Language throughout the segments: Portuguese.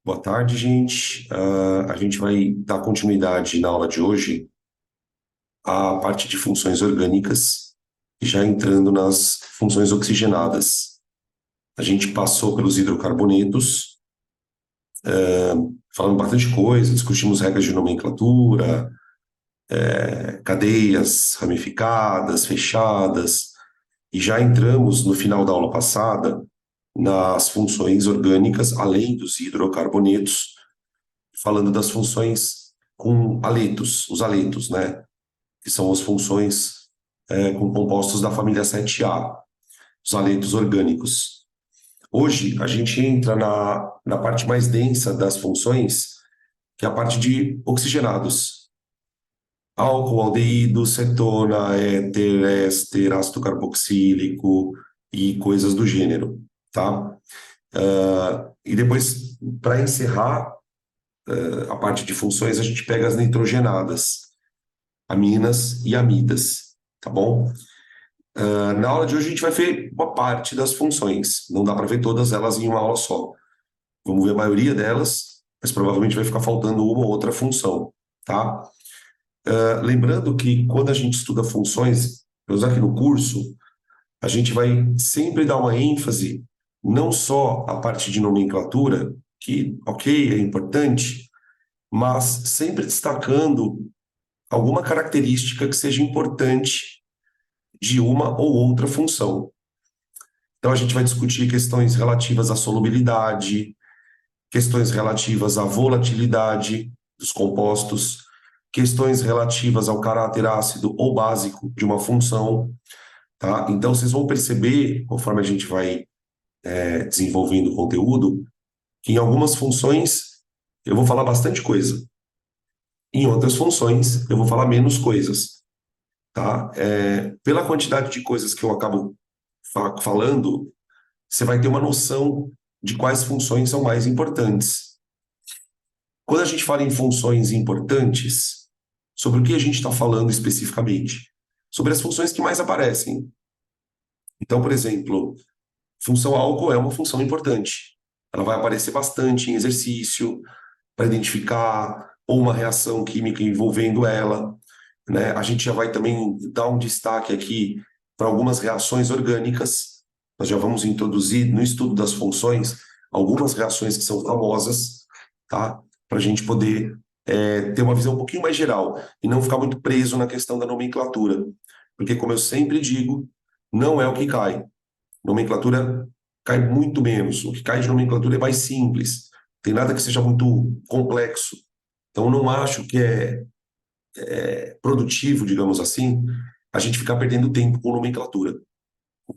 Boa tarde, gente. A gente vai dar continuidade na aula de hoje à parte de funções orgânicas, já entrando nas funções oxigenadas. A gente passou pelos hidrocarbonetos, falando bastante coisa, discutimos regras de nomenclatura, cadeias ramificadas, fechadas, e já entramos no final da aula passada nas funções orgânicas, além dos hidrocarbonetos, falando das funções com aletos, os aletos, né? Que são as funções com compostos da família 7A, os aletos orgânicos. Hoje, a gente entra na parte mais densa das funções, que é a parte de oxigenados. Álcool, aldeído, cetona, éter, éster, ácido carboxílico e coisas do gênero, tá? E depois, para encerrar a parte de funções, a gente pega as nitrogenadas, aminas e amidas, tá bom? Na aula de hoje a gente vai ver uma parte das funções, não dá para ver todas elas em uma aula só. Vamos ver a maioria delas, mas provavelmente vai ficar faltando uma ou outra função, tá? Lembrando que quando a gente estuda funções, pelo menos aqui no curso, a gente vai sempre dar uma ênfase não só à parte de nomenclatura, que, ok, é importante, mas sempre destacando alguma característica que seja importante de uma ou outra função. Então, a gente vai discutir questões relativas à solubilidade, questões relativas à volatilidade dos compostos, questões relativas ao caráter ácido ou básico de uma função, tá? Então, vocês vão perceber, conforme a gente vai desenvolvendo o conteúdo, que em algumas funções eu vou falar bastante coisa, em outras funções eu vou falar menos coisas, tá? Pela quantidade de coisas que eu acabo falando, você vai ter uma noção de quais funções são mais importantes. Quando a gente fala em funções importantes, sobre o que a gente está falando especificamente? Sobre as funções que mais aparecem. Então, por exemplo, função álcool é uma função importante. Ela vai aparecer bastante em exercício, para identificar ou uma reação química envolvendo ela, né? A gente já vai também dar um destaque aqui para algumas reações orgânicas. Nós já vamos introduzir no estudo das funções algumas reações que são famosas, tá? Para a gente poder ter uma visão um pouquinho mais geral e não ficar muito preso na questão da nomenclatura. Porque, como eu sempre digo, não é o que cai. Nomenclatura cai muito menos. O que cai de nomenclatura é mais simples. Tem nada que seja muito complexo. Então, não acho que é produtivo, digamos assim, a gente ficar perdendo tempo com nomenclatura,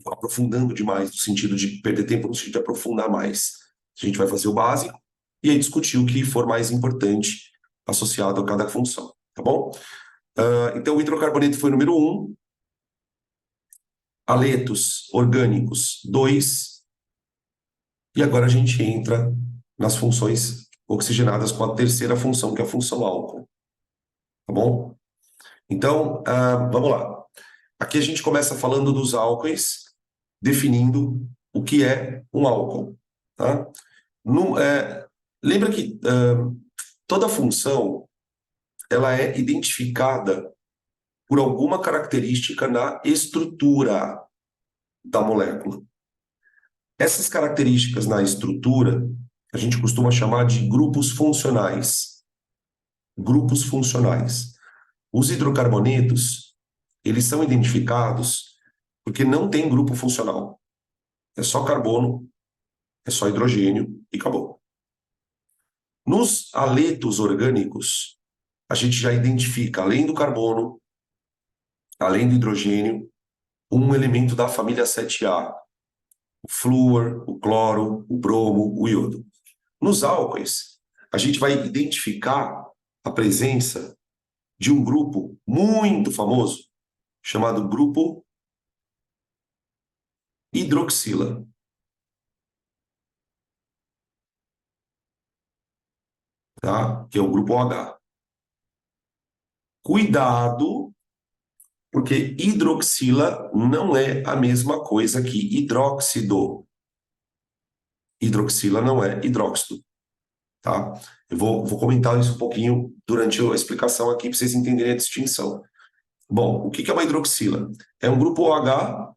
aprofundando demais, no sentido de perder tempo no sentido de aprofundar mais. A gente vai fazer o básico e aí discutir o que for mais importante associado a cada função, tá bom? Então, o hidrocarboneto foi o número 1, aletos orgânicos 2, e agora a gente entra nas funções oxigenadas com a terceira função, que é a função álcool, tá bom? Então, vamos lá. Aqui a gente começa falando dos álcoois, definindo o que é um álcool, tá? Lembra que toda função ela é identificada por alguma característica na estrutura da molécula. Essas características na estrutura a gente costuma chamar de grupos funcionais. Grupos funcionais. Os hidrocarbonetos, eles são identificados porque não tem grupo funcional. É só carbono, é só hidrogênio e acabou. Nos aletos orgânicos, a gente já identifica, além do carbono, além do hidrogênio, um elemento da família 7A, o flúor, o cloro, o bromo, o iodo. Nos álcoois, a gente vai identificar a presença de um grupo muito famoso, chamado grupo hidroxila, tá? Que é o grupo OH. Cuidado, porque hidroxila não é a mesma coisa que hidróxido. Hidroxila não é hidróxido. tá? Eu vou comentar isso um pouquinho durante a explicação aqui para vocês entenderem a distinção. Bom, o que é uma hidroxila? É um grupo OH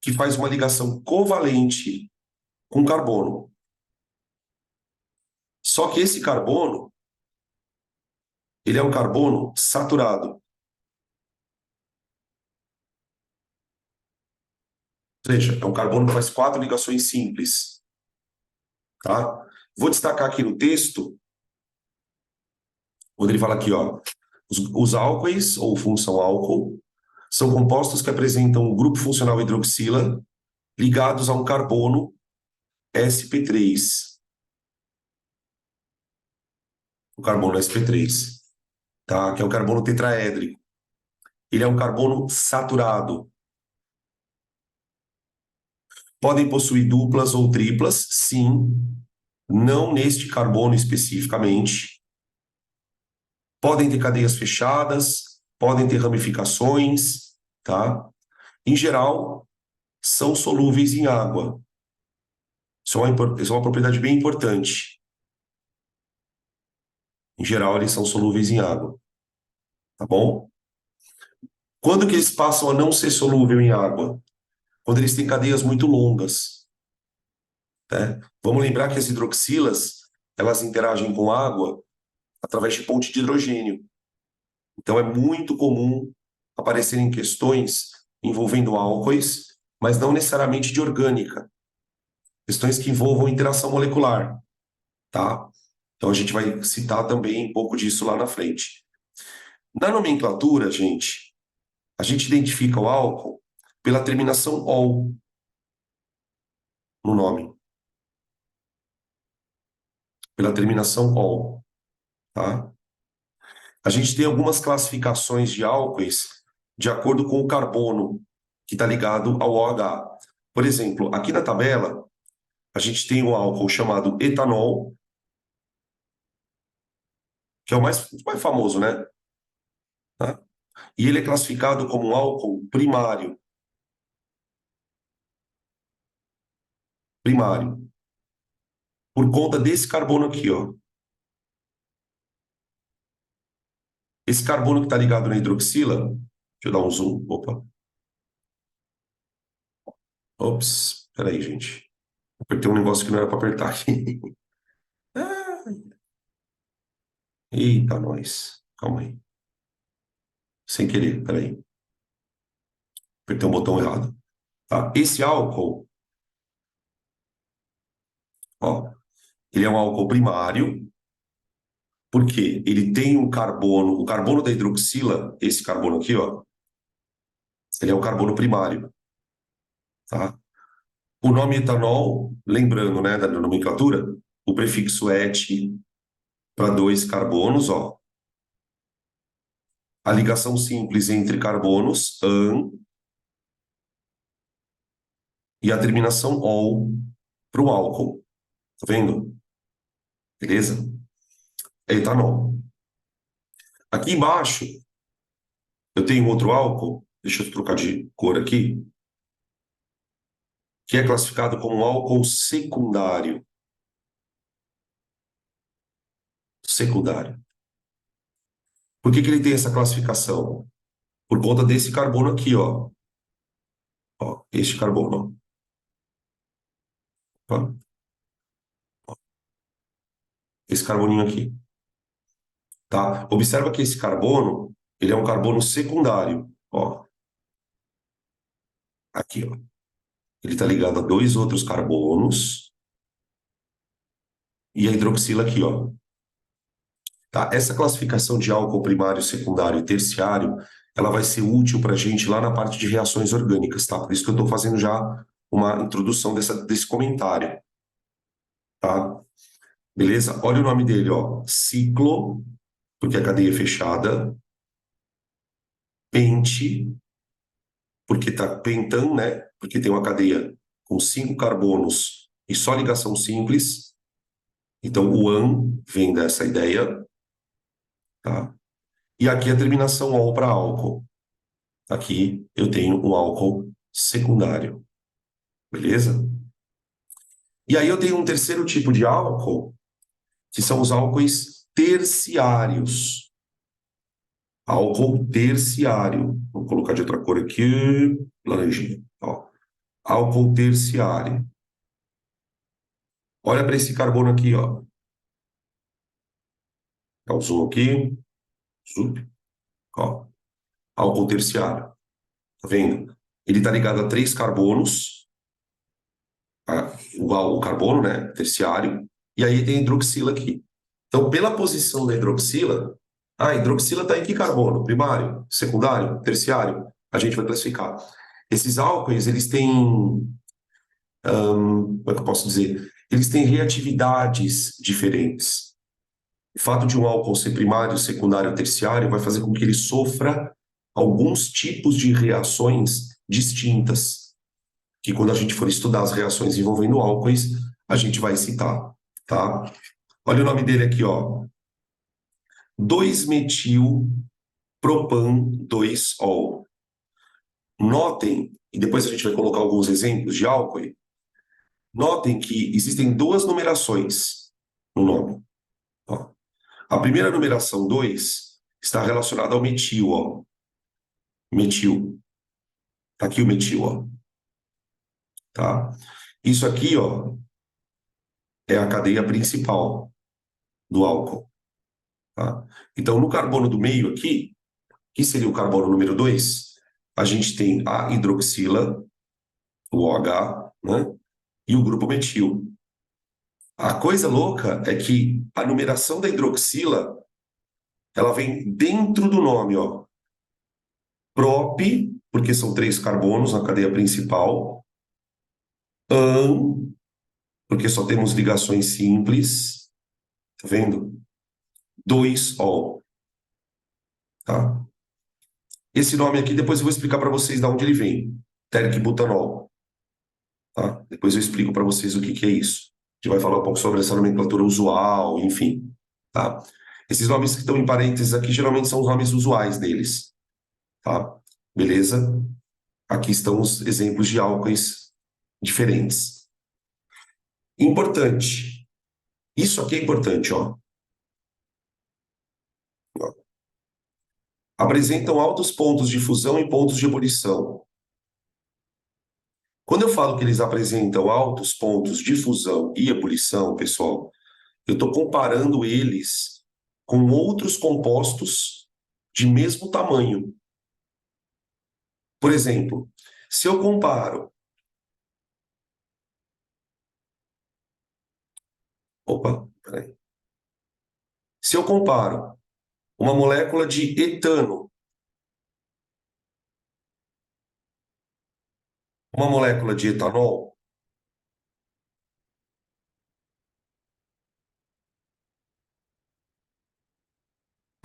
que faz uma ligação covalente com carbono. Só que esse carbono, ele é um carbono saturado. Ou seja, é um carbono que faz 4 ligações simples, tá? Vou destacar aqui no texto, quando ele fala aqui, ó, os álcoois, ou função álcool, são compostos que apresentam o grupo funcional hidroxila ligados a um carbono sp3. O carbono sp3, tá? Que é o carbono tetraédrico. Ele é um carbono saturado. Podem possuir duplas ou triplas, sim, não neste carbono especificamente. Podem ter cadeias fechadas, podem ter ramificações, tá? Em geral, são solúveis em água. Isso é uma propriedade bem importante. Em geral, eles são solúveis em água, tá bom? Quando que eles passam a não ser solúvel em água? Quando eles têm cadeias muito longas, né? Vamos lembrar que as hidroxilas, elas interagem com água através de ponte de hidrogênio. Então, é muito comum aparecerem questões envolvendo álcoois, mas não necessariamente de orgânica. Questões que envolvam interação molecular, tá? Então, a gente vai citar também um pouco disso lá na frente. Na nomenclatura, gente, a gente identifica o álcool pela terminação -ol no nome. Pela terminação -ol, tá? A gente tem algumas classificações de álcoois de acordo com o carbono que está ligado ao OH. Por exemplo, aqui na tabela, a gente tem um álcool chamado etanol, que é o mais famoso, né? Tá? E ele é classificado como um álcool primário. Primário. Por conta desse carbono aqui, ó. Esse carbono que está ligado na hidroxila, deixa eu dar um zoom. Opa. Ops, peraí, gente. Apertei um negócio que não era para apertar aqui. Eita, nós. Calma aí. Sem querer, peraí. Apertei um botão errado. Tá? Esse álcool, ó, ele é um álcool primário, porque ele tem um carbono, o carbono da hidroxila, esse carbono aqui, ó, ele é o carbono primário, tá? O nome etanol, lembrando, né, da nomenclatura, o prefixo et para 2 carbonos, ó. A ligação simples entre carbonos, -an, e a terminação -ol para o álcool. Tá vendo? Beleza? É etanol. Aqui embaixo, eu tenho outro álcool, deixa eu trocar de cor aqui, que é classificado como um álcool secundário. Secundário. Por que ele tem essa classificação? Por conta desse carbono aqui, ó. Ó, este carbono, ó. Esse carboninho aqui, tá? Observa que esse carbono, ele é um carbono secundário, ó. Aqui, ó. Ele está ligado a 2 outros carbonos e a hidroxila aqui, ó. Tá? Essa classificação de álcool primário, secundário e terciário, ela vai ser útil para a gente lá na parte de reações orgânicas, tá? Por isso que eu estou fazendo já uma introdução desse comentário, tá? Beleza? Olha o nome dele, ó. Ciclo, porque é cadeia fechada. Pente, porque tá pentan, né? Porque tem uma cadeia com 5 carbonos e só ligação simples. Então, o -an vem dessa ideia, tá? E aqui a terminação -ol para álcool. Aqui eu tenho um álcool secundário, beleza? E aí eu tenho um terceiro tipo de álcool, que são os álcoois terciários. Álcool terciário. Vou colocar de outra cor aqui, laranjinha. Ó. Álcool terciário. Olha para esse carbono aqui, ó. Dá um zoom aqui. Zoom. Ó. Álcool terciário. Tá vendo? Ele está ligado a três carbonos, igual o carbono, né? Terciário. E aí tem a hidroxila aqui. Então, pela posição da hidroxila, a hidroxila está em que carbono? Primário, secundário, terciário? A gente vai classificar. Esses álcoois, eles têm, como é que eu posso dizer? Eles têm reatividades diferentes. O fato de um álcool ser primário, secundário ou terciário vai fazer com que ele sofra alguns tipos de reações distintas, que quando a gente for estudar as reações envolvendo álcoois, a gente vai citar, tá? Olha o nome dele aqui, ó. 2-metil-propan-2-ol. Notem, e depois a gente vai colocar alguns exemplos de álcool, notem que existem duas numerações no nome. Ó. A primeira numeração 2 está relacionada ao metil, ó. Metil. Tá aqui o metil, ó. Tá? Isso aqui, ó, é a cadeia principal do álcool. Tá? Então, no carbono do meio aqui, que seria o carbono número 2, a gente tem a hidroxila, o OH, né? E o grupo metil. A coisa louca é que a numeração da hidroxila, ela vem dentro do nome, ó. Prop, porque são três carbonos na cadeia principal. An, porque só temos ligações simples. Tá vendo? 2-ol. Tá? Esse nome aqui, depois eu vou explicar para vocês de onde ele vem. Térico-butanol. Tá? Depois eu explico para vocês o que que é isso. A gente vai falar um pouco sobre essa nomenclatura usual, enfim. Tá? Esses nomes que estão em parênteses aqui geralmente são os nomes usuais deles. Tá? Beleza? Aqui estão os exemplos de álcoois diferentes. Importante. Isso aqui é importante, ó. Apresentam altos pontos de fusão e pontos de ebulição. Quando eu falo que eles apresentam altos pontos de fusão e ebulição, pessoal, eu estou comparando eles com outros compostos de mesmo tamanho. Por exemplo, se eu comparo. Opa, peraí. Se eu comparo uma molécula de etano, uma molécula de etanol,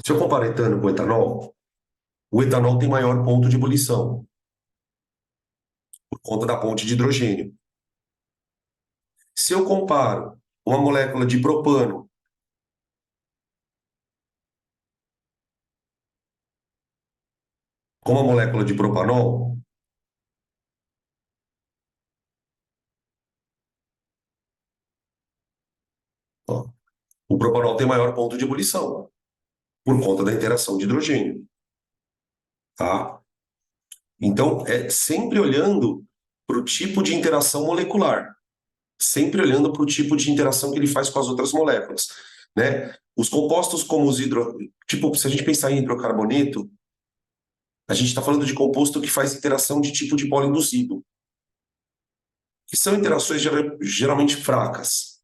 se eu comparar etano com etanol, o etanol tem maior ponto de ebulição, por conta da ponte de hidrogênio. Se eu comparo uma molécula de propano com uma molécula de propanol, ó, o propanol tem maior ponto de ebulição, por conta da interação de hidrogênio. Tá? Então, é sempre olhando para o tipo de interação molecular, sempre olhando para o tipo de interação que ele faz com as outras moléculas, né? Os compostos como os tipo, se a gente pensar em hidrocarboneto, a gente está falando de composto que faz interação de tipo de polo induzido, que são interações geralmente fracas.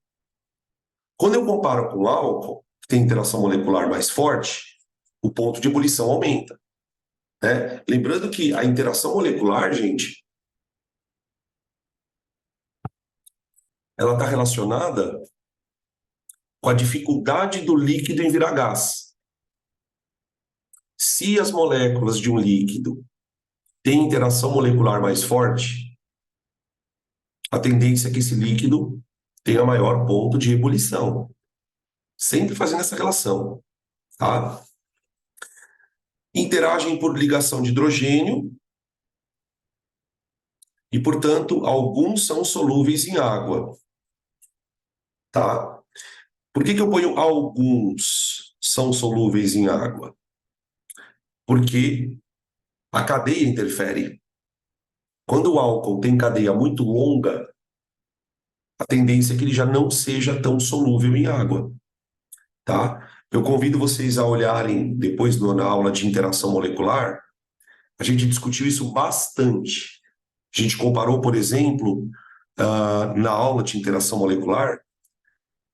Quando eu comparo com álcool, que tem interação molecular mais forte, o ponto de ebulição aumenta, né? Lembrando que a interação molecular, gente, ela está relacionada com a dificuldade do líquido em virar gás. Se as moléculas de um líquido têm interação molecular mais forte, a tendência é que esse líquido tenha maior ponto de ebulição. Sempre fazendo essa relação, tá? Interagem por ligação de hidrogênio e, portanto, alguns são solúveis em água. tá? Por que que eu ponho alguns são solúveis em água? Porque a cadeia interfere. Quando o álcool tem cadeia muito longa, a tendência é que ele já não seja tão solúvel em água, tá? Eu convido vocês a olharem depois na aula de interação molecular, a gente discutiu isso bastante. A gente comparou, por exemplo, na aula de interação molecular,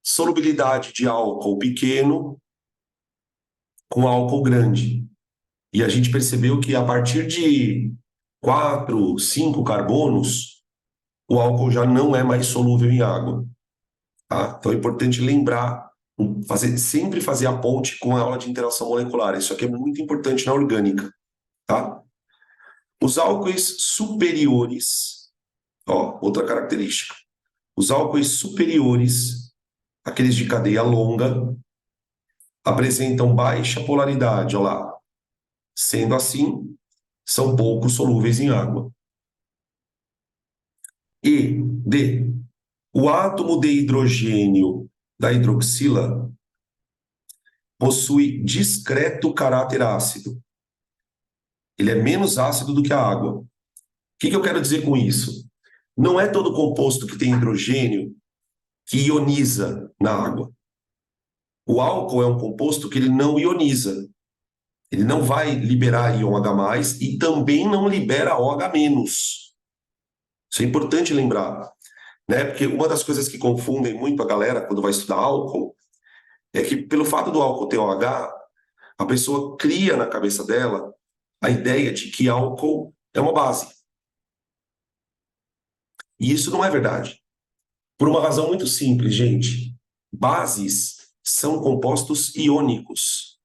solubilidade de álcool pequeno com álcool grande. E a gente percebeu que a partir de 4, 5 carbonos, o álcool já não é mais solúvel em água. Tá? Então é importante lembrar, sempre fazer a ponte com a aula de interação molecular. Isso aqui é muito importante na orgânica. Tá? Os álcoois superiores, ó, outra característica. Os álcoois superiores, aqueles de cadeia longa, apresentam baixa polaridade, ó lá. Sendo assim, são pouco solúveis em água. E, D, o átomo de hidrogênio da hidroxila possui discreto caráter ácido. Ele é menos ácido do que a água. O que que eu quero dizer com isso? Não é todo composto que tem hidrogênio que ioniza na água. O álcool é um composto que ele não ioniza. Ele não vai liberar íon H+, e também não libera OH-. Isso é importante lembrar, né? Porque uma das coisas que confundem muito a galera quando vai estudar álcool é que, pelo fato do álcool ter OH, a pessoa cria na cabeça dela a ideia de que álcool é uma base. E isso não é verdade. Por uma razão muito simples, gente. Bases são compostos iônicos.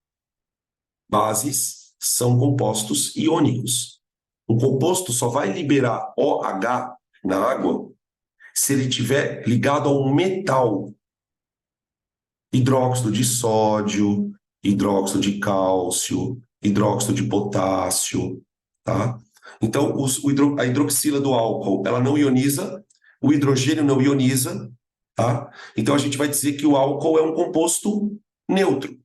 Bases são compostos iônicos. Um composto só vai liberar OH na água se ele estiver ligado a um metal. Hidróxido de sódio, hidróxido de cálcio, hidróxido de potássio, tá? Então, a hidroxila do álcool, ela não ioniza, o hidrogênio não ioniza, tá? Então, a gente vai dizer que o álcool é um composto neutro.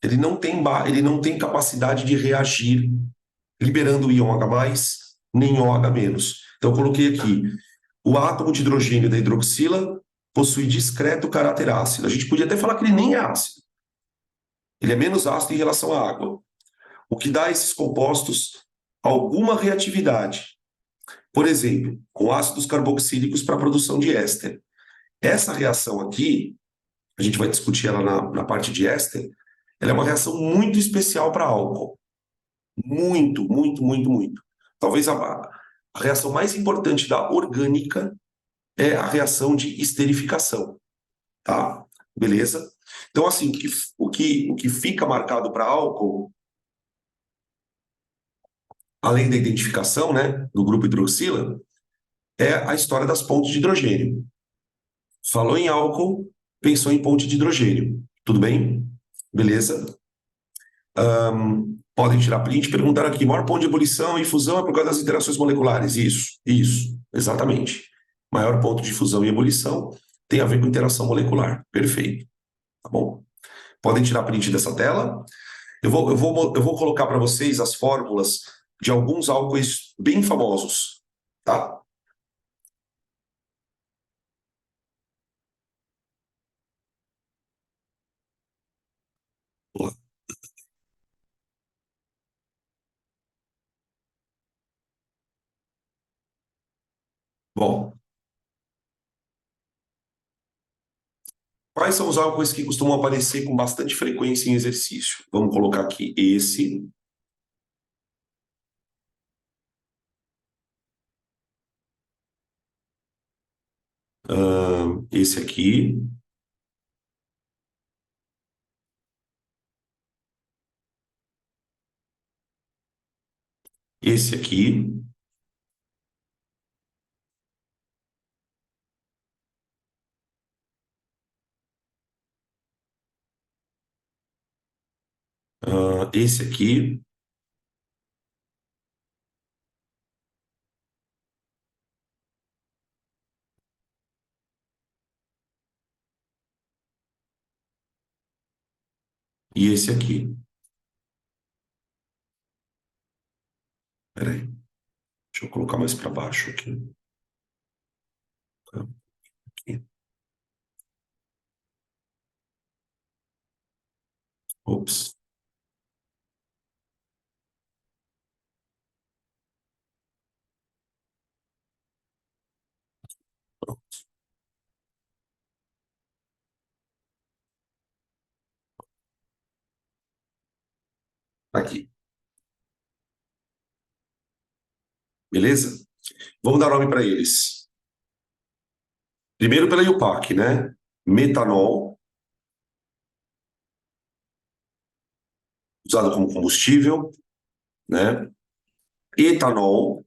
Ele não tem capacidade de reagir liberando íon H+, nem OH-. Então, eu coloquei aqui, o átomo de hidrogênio da hidroxila possui discreto caráter ácido. A gente podia até falar que ele nem é ácido. Ele é menos ácido em relação à água, o que dá a esses compostos alguma reatividade. Por exemplo, com ácidos carboxílicos para a produção de éster. Essa reação aqui, a gente vai discutir ela na parte de éster, ela é uma reação muito especial para álcool. Muito, muito, muito, muito. Talvez a reação mais importante da orgânica é a reação de esterificação, tá? Beleza? Então, assim, o que fica marcado para álcool, além da identificação, né, do grupo hidroxila, é a história das pontes de hidrogênio. Falou em álcool, pensou em ponte de hidrogênio. Tudo bem? Beleza? Podem tirar print. Perguntaram aqui: maior ponto de ebulição e fusão é por causa das interações moleculares. Isso, exatamente. Maior ponto de fusão e ebulição tem a ver com interação molecular. Perfeito. Tá bom? Podem tirar print dessa tela. Eu vou colocar para vocês as fórmulas de alguns álcoois bem famosos, tá? Bom, quais são os álcoois que costumam aparecer com bastante frequência em exercício? Vamos colocar aqui esse aqui, esse aqui, esse aqui, e esse aqui. Peraí, deixa eu colocar mais para baixo aqui. Tá? Aqui. Ops. Aqui. Beleza? Vamos dar nome para eles. Primeiro pela IUPAC, né? Metanol, usado como combustível, né? Etanol,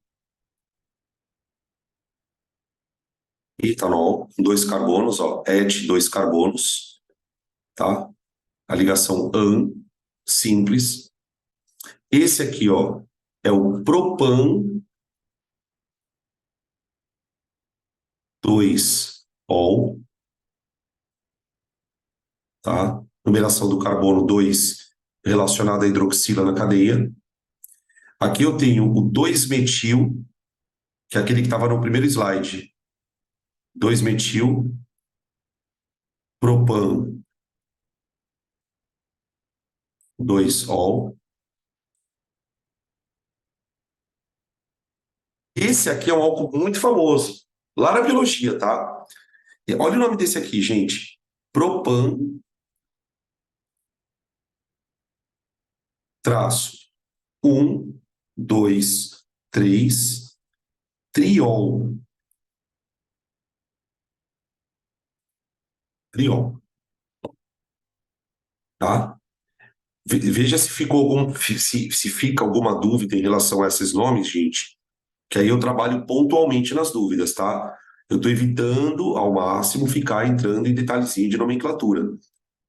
etanol, com dois carbonos, ó, et, dois carbonos, tá? A ligação an, simples. Esse aqui, ó, é o propan 2-ol, tá? Numeração do carbono 2 relacionada à hidroxila na cadeia. Aqui eu tenho o 2-metil, que é aquele que estava no primeiro slide. 2-metil, propan 2-ol. Esse aqui é um álcool muito famoso, lá na biologia, tá? E olha o nome desse aqui, gente. Propan, traço, 1, 2, 3, triol. Triol, tá? Veja se ficou se fica alguma dúvida em relação a esses nomes, gente, que aí eu trabalho pontualmente nas dúvidas, tá? Eu estou evitando ao máximo ficar entrando em detalhezinho de nomenclatura.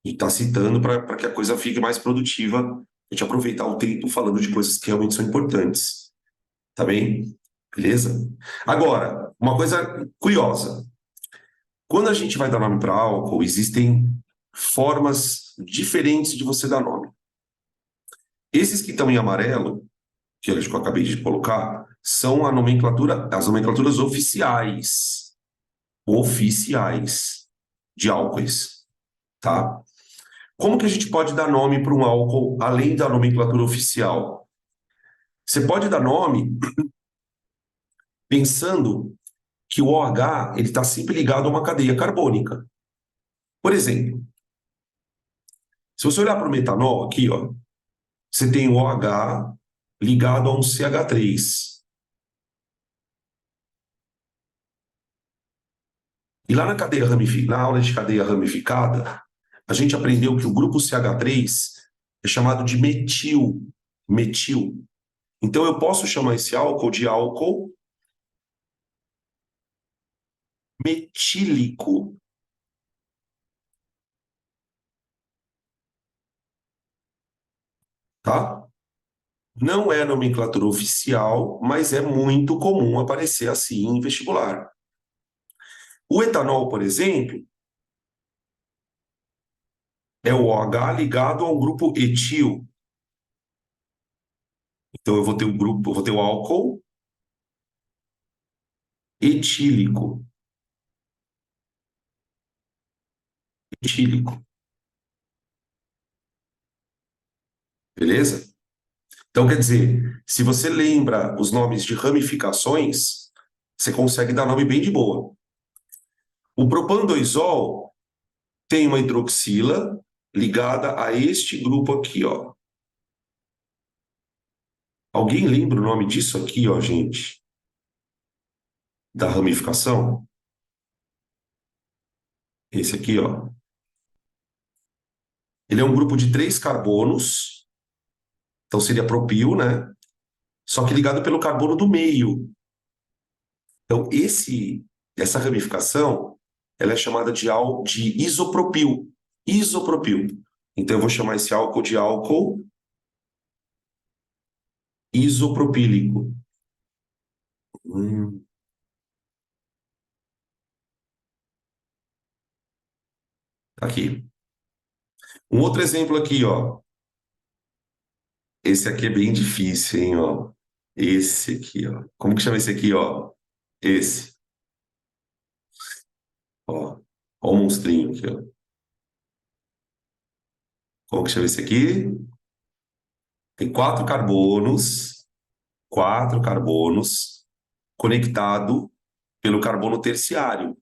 E tá citando para que a coisa fique mais produtiva, a gente aproveitar o tempo falando de coisas que realmente são importantes. Tá bem? Beleza? Agora, uma coisa curiosa. Quando a gente vai dar nome para álcool, existem formas diferentes de você dar nome. Esses que estão em amarelo, que eu acabei de colocar, são as nomenclaturas oficiais. Oficiais de álcoois, tá? Como que a gente pode dar nome para um álcool além da nomenclatura oficial? Você pode dar nome pensando que o OH ele está sempre ligado a uma cadeia carbônica. Por exemplo, se você olhar para o metanol aqui, ó, você tem o OH ligado a um CH3. E lá na cadeia na aula de cadeia ramificada, a gente aprendeu que o grupo CH3 é chamado de metil. Metil. Então eu posso chamar esse álcool de álcool metílico, tá? Não é nomenclatura oficial, mas é muito comum aparecer assim em vestibular. O etanol, por exemplo, é o OH ligado a um grupo etil. Então eu vou ter o grupo, eu vou ter o álcool etílico. Etílico, beleza? Então quer dizer, se você lembra os nomes de ramificações, você consegue dar nome bem de boa. O propan-2-ol tem uma hidroxila ligada a este grupo aqui, ó. Alguém lembra o nome disso aqui, ó, gente? Da ramificação? Esse aqui, ó. Ele é um grupo de 3 carbonos, então seria propil, né? Só que ligado pelo carbono do meio. Então, essa ramificação, ela é chamada de isopropil. Isopropil. Então, eu vou chamar esse álcool de álcool isopropílico. Hum, tá aqui. Um outro exemplo aqui, ó. Esse aqui é bem difícil, hein, ó. Esse aqui, ó. Como que chama esse aqui, ó? Esse, ó. Ó o monstrinho aqui, ó. Como que chama esse aqui? Tem quatro carbonos conectado pelo carbono terciário.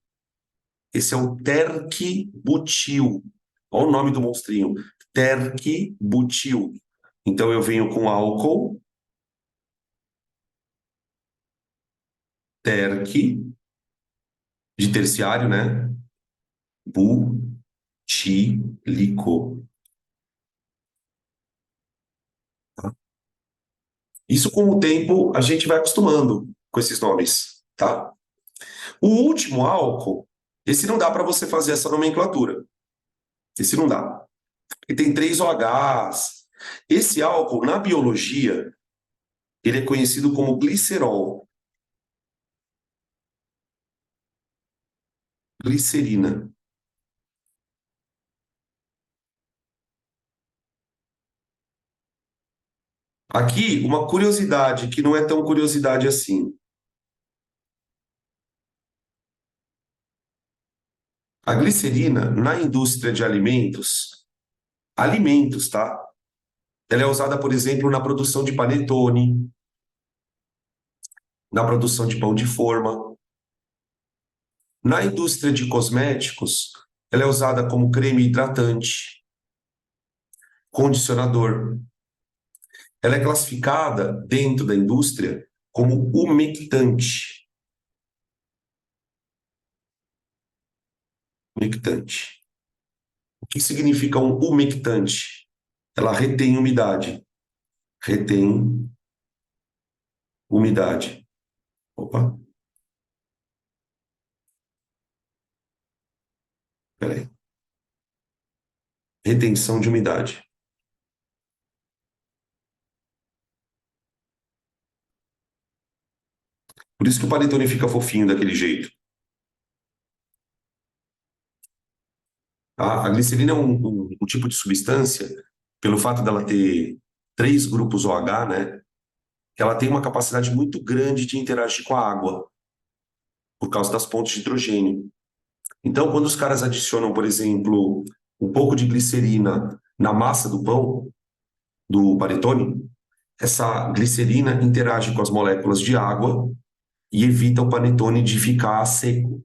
Esse é o terquibutil. Olha o nome do monstrinho. Terquibutil. Então eu venho com álcool, terqui, de terciário, né? Butílico. Tá? Isso com o tempo a gente vai acostumando com esses nomes, tá? O último álcool, esse não dá para você fazer essa nomenclatura. Esse não dá. E tem três OHs. Esse álcool, na biologia, ele é conhecido como glicerol, glicerina. Aqui, uma curiosidade que não é tão curiosidade assim. A glicerina, na indústria de alimentos, alimentos, tá? Ela é usada, por exemplo, na produção de panetone, na produção de pão de forma. Na indústria de cosméticos, ela é usada como creme hidratante, condicionador. Ela é classificada dentro da indústria como umectante. Umectante. O que significa um umectante? Ela retém umidade. Retém umidade. Opa, peraí. Retenção de umidade. Por isso que o panetone fica fofinho daquele jeito. Tá? A glicerina é um tipo de substância, pelo fato dela ter três grupos OH, né? Ela tem uma capacidade muito grande de interagir com a água, por causa das pontes de hidrogênio. Então, quando os caras adicionam, por exemplo, um pouco de glicerina na massa do pão, do panetone, essa glicerina interage com as moléculas de água e evita o panetone de ficar seco,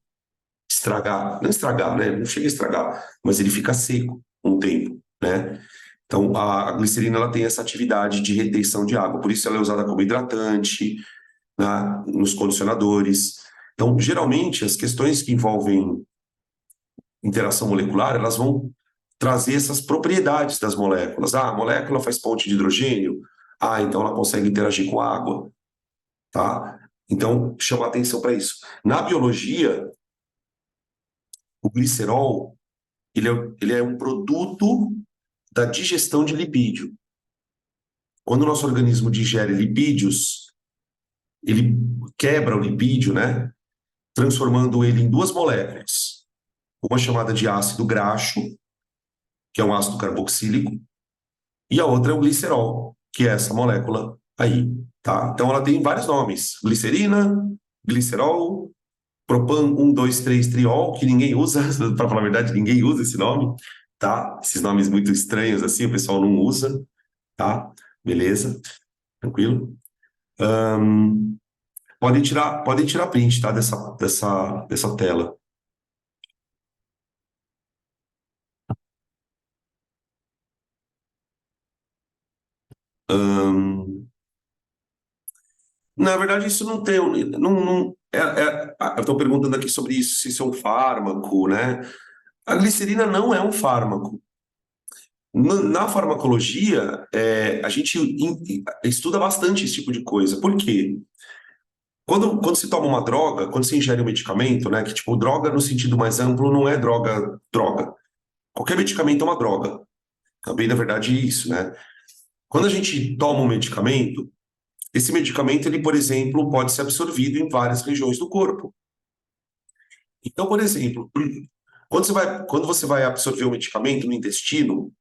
estragar. Não estragar, né? Não chega a estragar, mas ele fica seco um tempo, né? Então, a glicerina ela tem essa atividade de retenção de água, por isso ela é usada como hidratante, né, nos condicionadores. Então, geralmente, as questões que envolvem interação molecular, elas vão trazer essas propriedades das moléculas. Ah, a molécula faz ponte de hidrogênio. Ah, então ela consegue interagir com a água, tá? Então, chama atenção para isso. Na biologia, o glicerol, ele é um produto da digestão de lipídio. Quando o nosso organismo digere lipídios, ele quebra o lipídio, né? Transformando ele em duas moléculas. Uma chamada de ácido graxo, que é um ácido carboxílico, e a outra é o glicerol, que é essa molécula aí, tá? Então ela tem vários nomes: glicerina, glicerol, propan 1,2,3 triol, que ninguém usa, para falar a verdade, ninguém usa esse nome, tá? Esses nomes muito estranhos assim, o pessoal não usa, tá? Beleza? Tranquilo? Ahn, podem tirar print, tá? Dessa tela. Ahn, Na verdade, isso não tem. Eu estou perguntando aqui sobre isso, se isso é um fármaco, né? A glicerina não é um fármaco. Na farmacologia, a gente estuda bastante esse tipo de coisa. Por quê? Quando se toma uma droga, quando se ingere um medicamento, né? Que tipo, droga no sentido mais amplo não é droga, droga. Qualquer medicamento é uma droga. Também, na verdade, é isso, né? Quando a gente toma um medicamento, esse medicamento, ele, por exemplo, pode ser absorvido em várias regiões do corpo. Então, por exemplo, quando você vai absorver um medicamento no intestino,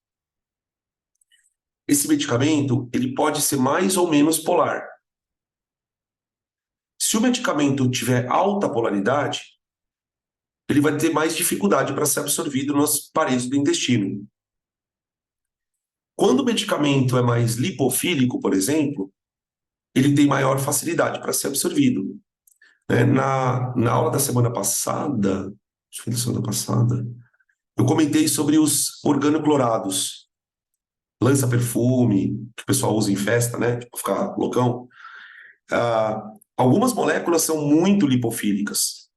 esse medicamento ele pode ser mais ou menos polar. Se o medicamento tiver alta polaridade, ele vai ter mais dificuldade para ser absorvido nas paredes do intestino. Quando o medicamento é mais lipofílico, por exemplo, ele tem maior facilidade para ser absorvido. Né? Na aula da semana passada, acho que foi da semana passada, eu comentei sobre os organoclorados, lança-perfume, que o pessoal usa em festa, né? Para ficar loucão. Algumas moléculas são muito lipofílicas.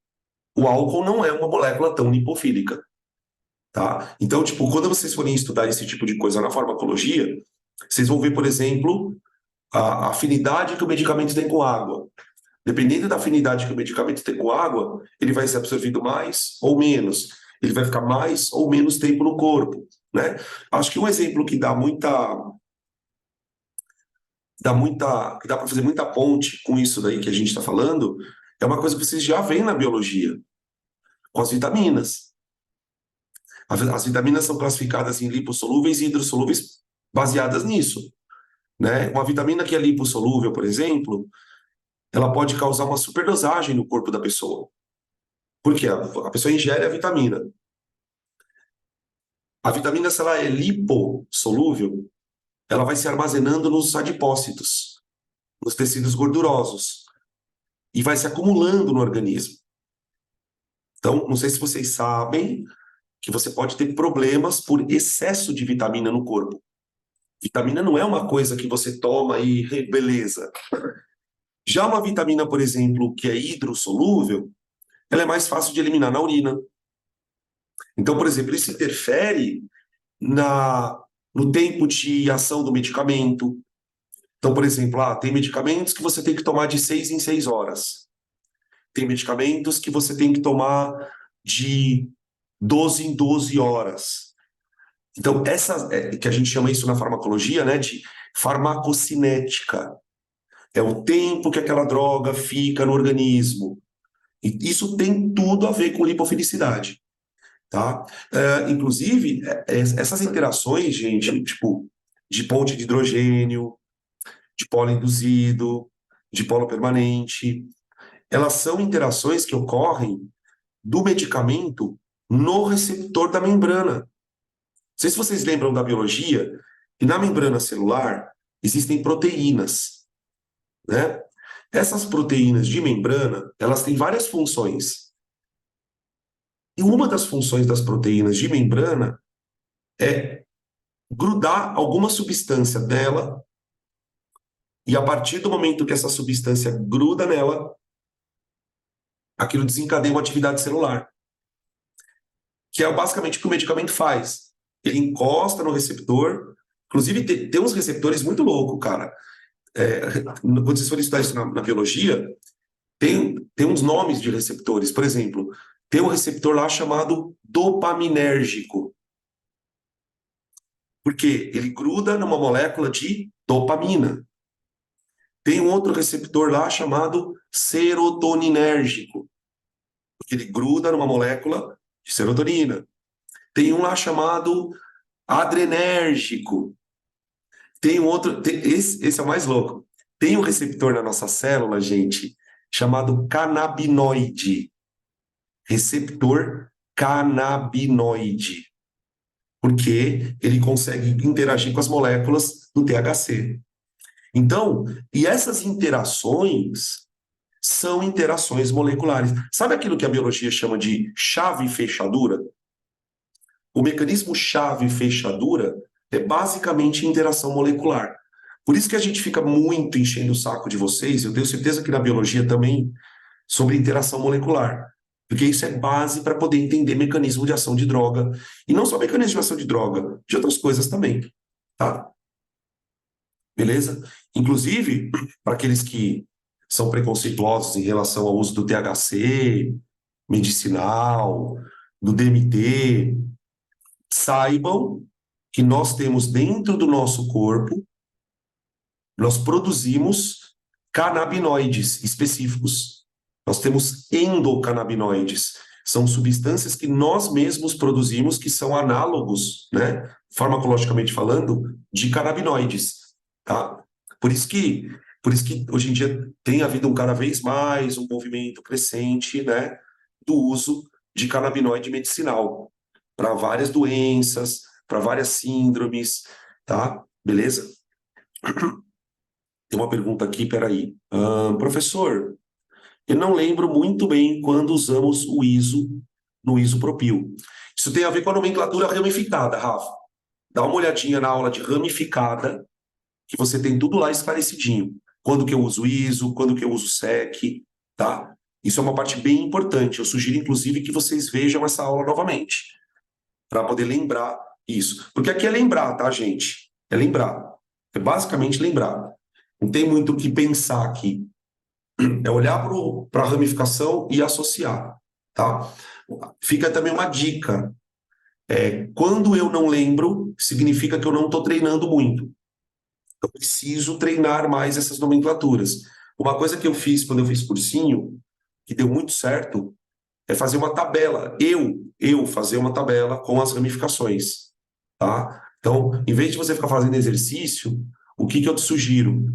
O álcool não é uma molécula tão lipofílica, tá? Então, tipo, quando vocês forem estudar esse tipo de coisa na farmacologia, vocês vão ver, por exemplo, a afinidade que o medicamento tem com água. Dependendo da afinidade que o medicamento tem com água, ele vai ser absorvido mais ou menos. Ele vai ficar mais ou menos tempo no corpo, né? Acho que um exemplo que que dá para fazer muita ponte com isso daí que a gente está falando, é uma coisa que vocês já veem na biologia, com as vitaminas. As vitaminas são classificadas em lipossolúveis e hidrossolúveis baseadas nisso, né? Uma vitamina que é lipossolúvel, por exemplo, ela pode causar uma superdosagem no corpo da pessoa. Por quê? A pessoa ingere a vitamina. A vitamina, se ela é lipossolúvel, ela vai se armazenando nos adipócitos, nos tecidos gordurosos, e vai se acumulando no organismo. Então, não sei se vocês sabem que você pode ter problemas por excesso de vitamina no corpo. Vitamina não é uma coisa que você toma e beleza. Já uma vitamina, por exemplo, que é hidrossolúvel, ela é mais fácil de eliminar na urina. Então, por exemplo, isso interfere no tempo de ação do medicamento. Então, por exemplo, tem medicamentos que você tem que tomar de 6 em 6 horas. Tem medicamentos que você tem que tomar de 12 em 12 horas. Então, que a gente chama isso na farmacologia, né, de farmacocinética. É o tempo que aquela droga fica no organismo. E isso tem tudo a ver com lipofilicidade, tá? Inclusive, essas interações, gente, tipo, de ponte de hidrogênio, de polo induzido, de polo permanente, elas são interações que ocorrem do medicamento no receptor da membrana. Não sei se vocês lembram da biologia, que na membrana celular existem proteínas, né? Essas proteínas de membrana, elas têm várias funções. E uma das funções das proteínas de membrana é grudar alguma substância dela, e a partir do momento que essa substância gruda nela, aquilo desencadeia uma atividade celular, que é basicamente o que o medicamento faz. Ele encosta no receptor, inclusive tem uns receptores muito loucos, cara. Quando vocês forem estudar isso na biologia, tem uns nomes de receptores. Por exemplo, tem um receptor lá chamado dopaminérgico, porque ele gruda numa molécula de dopamina. Tem um outro receptor lá chamado serotoninérgico, porque ele gruda numa molécula de serotonina. Tem um lá chamado adrenérgico. Tem um outro, esse é o mais louco. Tem um receptor na nossa célula, gente, chamado canabinoide. Receptor canabinoide. Porque ele consegue interagir com as moléculas do THC. Então, e essas interações são interações moleculares. Sabe aquilo que a biologia chama de chave e fechadura? O mecanismo chave e fechadura é basicamente interação molecular. Por isso que a gente fica muito enchendo o saco de vocês, eu tenho certeza que na biologia também, sobre interação molecular. Porque isso é base para poder entender mecanismo de ação de droga. E não só mecanismo de ação de droga, de outras coisas também. Tá? Beleza? Inclusive, para aqueles que são preconceituosos em relação ao uso do THC, medicinal, do DMT, saibam que nós temos dentro do nosso corpo, nós produzimos canabinoides específicos. Nós temos endocannabinoides. São substâncias que nós mesmos produzimos, que são análogos, né, farmacologicamente falando, de canabinoides, tá? Por isso que, por isso que hoje em dia tem havido cada vez mais um movimento crescente, né, do uso de canabinoide medicinal para várias doenças, para várias síndromes, tá? Beleza? Tem uma pergunta aqui, peraí. Professor, eu não lembro muito bem quando usamos o ISO no isopropil. Isso tem a ver com a nomenclatura ramificada, Rafa. Dá uma olhadinha na aula de ramificada, que você tem tudo lá esclarecidinho. Quando que eu uso ISO, quando que eu uso SEC, tá? Isso é uma parte bem importante. Eu sugiro, inclusive, que vocês vejam essa aula novamente, para poder lembrar isso. Porque aqui é lembrar, tá, gente? É lembrar. É basicamente lembrar. Não tem muito o que pensar aqui. É olhar para a ramificação e associar, tá? Fica também uma dica. Quando eu não lembro, significa que eu não estou treinando muito. Eu preciso treinar mais essas nomenclaturas. Uma coisa que eu fiz quando eu fiz cursinho, que deu muito certo, é fazer uma tabela. Eu fazer uma tabela com as ramificações, tá? Então, em vez de você ficar fazendo exercício, o que que eu te sugiro?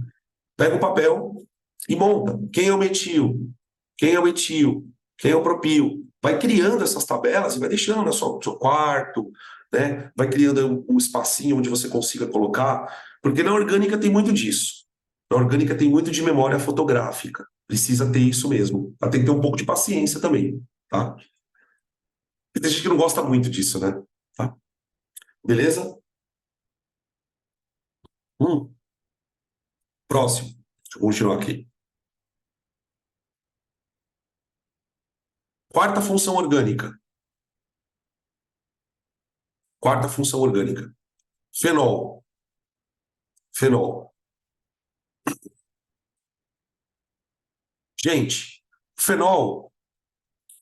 Pega o papel e monta. Quem é o metil? Quem é o etil? Quem é o propil? Vai criando essas tabelas e vai deixando no seu quarto, né? Vai criando um espacinho onde você consiga colocar, porque na orgânica tem muito disso. Na orgânica tem muito de memória fotográfica. Precisa ter isso mesmo. Tem que ter um pouco de paciência também, tá? E tem gente que não gosta muito disso, né? Tá? Beleza? Hum, próximo. Deixa eu continuar aqui. Quarta função orgânica. Quarta função orgânica. Fenol. Fenol. Gente, fenol,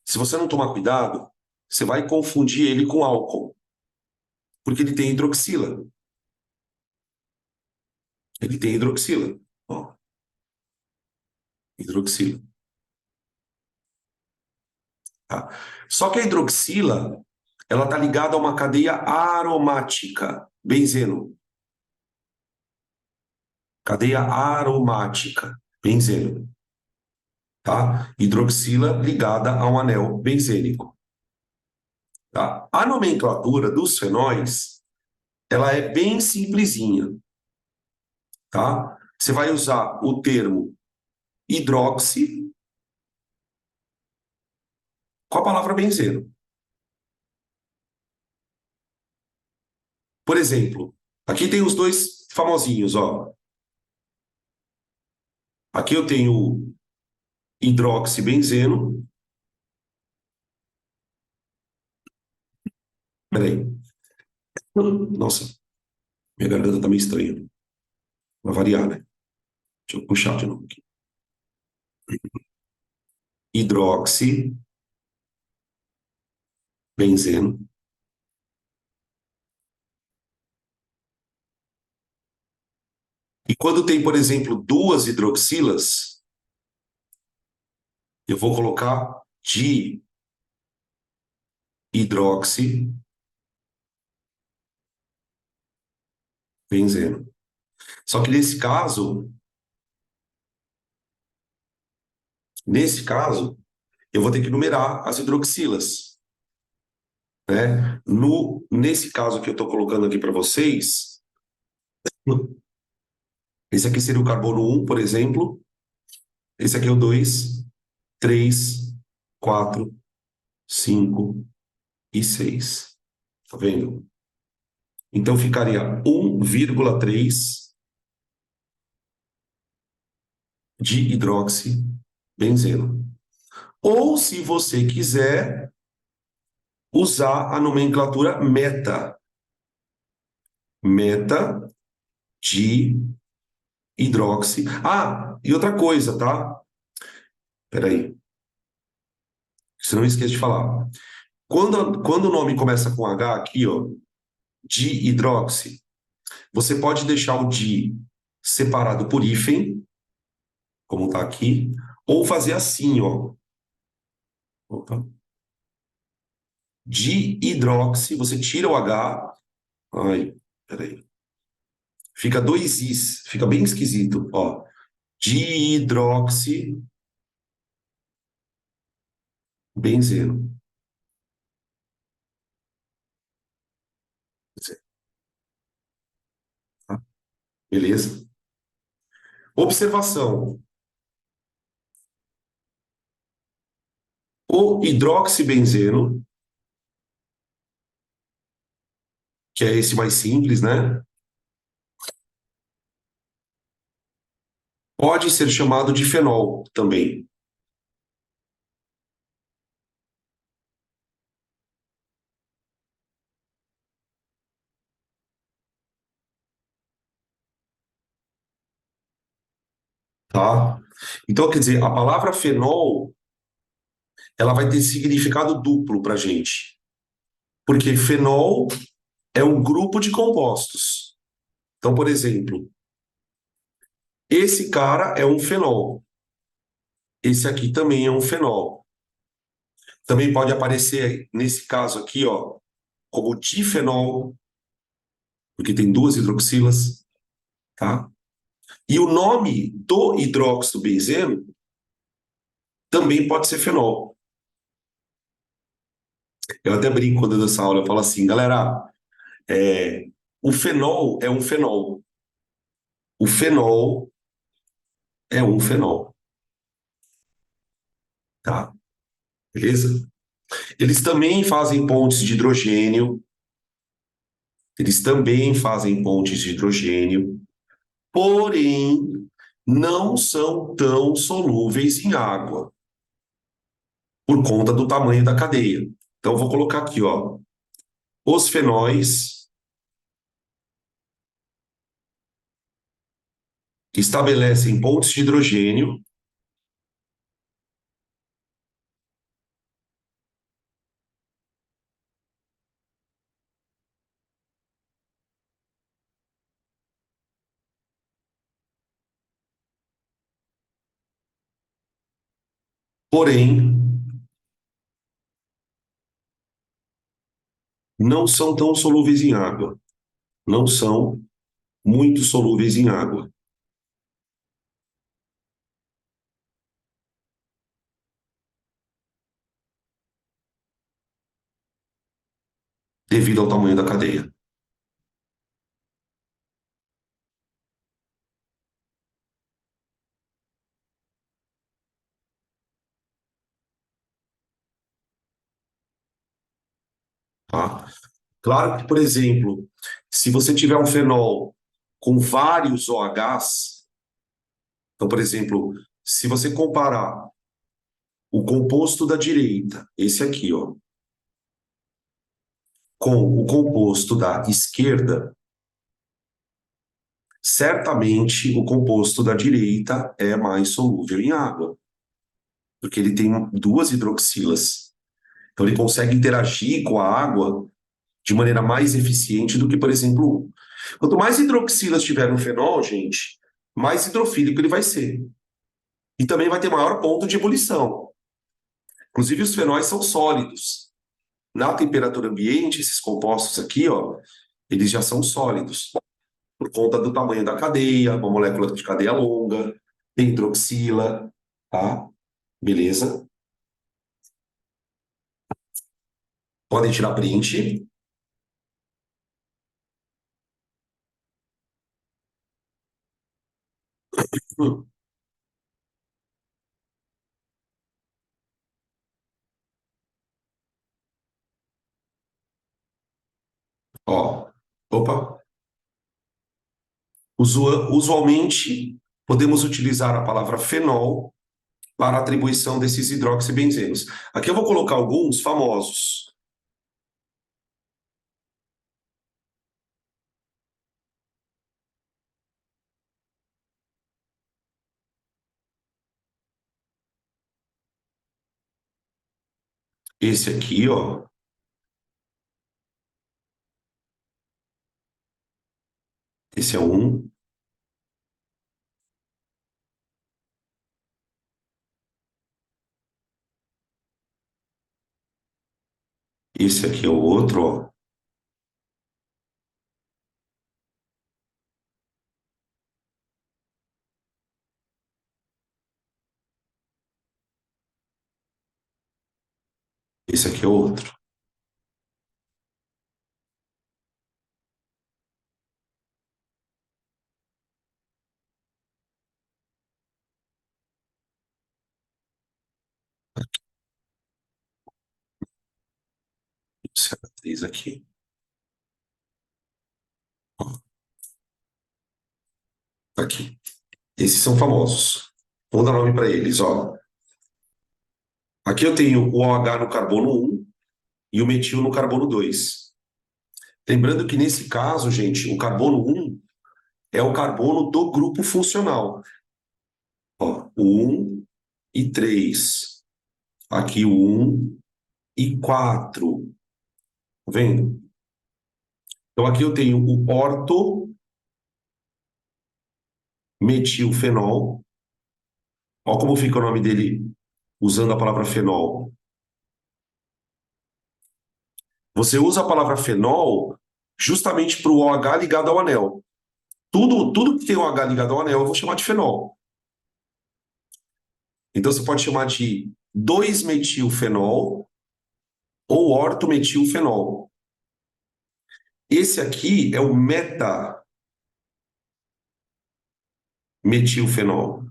se você não tomar cuidado, você vai confundir ele com álcool, porque ele tem hidroxila. Ele tem hidroxila. Ó, hidroxila. Tá? Só que a hidroxila, ela está ligada a uma cadeia aromática, benzeno. Cadeia aromática, benzeno. Tá? Hidroxila ligada a um anel benzênico. Tá? A nomenclatura dos fenóis, ela é bem simplesinha, tá? Você vai usar o termo hidroxi com a palavra benzeno. Por exemplo, aqui tem os dois famosinhos, ó. Aqui eu tenho hidroxibenzeno. Peraí. Nossa, minha garganta tá meio estranha. Vai variar, né? Deixa eu puxar de novo aqui. Hidroxibenzeno. E quando tem, por exemplo, duas hidroxilas, eu vou colocar dihidroxibenzeno. Só que nesse caso, eu vou ter que numerar as hidroxilas, né? Nesse caso que eu estou colocando aqui para vocês, esse aqui seria o carbono 1, por exemplo. Esse aqui é o 2, 3, 4, 5 e 6. Tá vendo? Então ficaria 1,3 de hidroxibenzeno. Ou, se você quiser, usar a nomenclatura meta. Meta de hidroxi. Ah, e outra coisa, tá? Peraí, senão eu esqueço de falar. Quando o nome começa com H aqui, ó, de hidroxi, você pode deixar o di separado por hífen, como tá aqui, ou fazer assim, ó. Opa. Dihidroxi, você tira o H. Ai, peraí. Fica dois Is, fica bem esquisito, ó. Dihidroxibenzeno, tá? Beleza? Observação: o hidroxibenzeno, que é esse mais simples, né? Pode ser chamado de fenol também, tá? Então, quer dizer, a palavra fenol, ela vai ter significado duplo para gente, porque fenol é um grupo de compostos. Então, por exemplo, esse cara é um fenol, esse aqui também é um fenol. Também pode aparecer, nesse caso aqui, ó, como difenol, porque tem duas hidroxilas, tá? E o nome do hidróxido benzeno também pode ser fenol. Eu até brinco quando eu dou essa aula, eu falo assim, galera, é, o fenol é um fenol. O fenol é um fenol, tá? Beleza? Eles também fazem pontes de hidrogênio, eles também fazem pontes de hidrogênio, porém não são tão solúveis em água, por conta do tamanho da cadeia. Então, eu vou colocar aqui, ó, os fenóis estabelecem pontes de hidrogênio, porém não são tão solúveis em água. Não são muito solúveis em água, devido ao tamanho da cadeia. Tá? Claro que, por exemplo, se você tiver um fenol com vários OHs, então, por exemplo, se você comparar o composto da direita, esse aqui, ó, com o composto da esquerda, certamente o composto da direita é mais solúvel em água, porque ele tem duas hidroxilas. Então, ele consegue interagir com a água de maneira mais eficiente do que, por exemplo, um. Quanto mais hidroxilas tiver no fenol, gente, mais hidrofílico ele vai ser. E também vai ter maior ponto de ebulição. Inclusive, os fenóis são sólidos. Na temperatura ambiente, esses compostos aqui, ó, eles já são sólidos, por conta do tamanho da cadeia, uma molécula de cadeia longa, tem hidroxila, tá? Beleza? Podem tirar print. Hum, ó, opa. Usualmente, podemos utilizar a palavra fenol para a atribuição desses hidroxibenzenos. Aqui eu vou colocar alguns famosos. Esse aqui, ó, esse é um. Esse aqui é o outro, ó. Esse aqui é o outro. Essa atriz aqui. Ó, tá aqui. Esses são famosos. Vou dar nome para eles, ó. Aqui eu tenho o OH no carbono 1 e o metil no carbono 2. Lembrando que nesse caso, gente, o carbono 1 é o carbono do grupo funcional. Ó, o 1 e 3. Aqui o 1 e 4. Tá vendo? Então aqui eu tenho o ortometilfenol. Ó como fica o nome dele usando a palavra fenol. Você usa a palavra fenol justamente para o OH ligado ao anel. Tudo que tem o OH ligado ao anel eu vou chamar de fenol. Então você pode chamar de 2-metilfenol ou ortometilfenol. Esse aqui é o meta-metilfenol.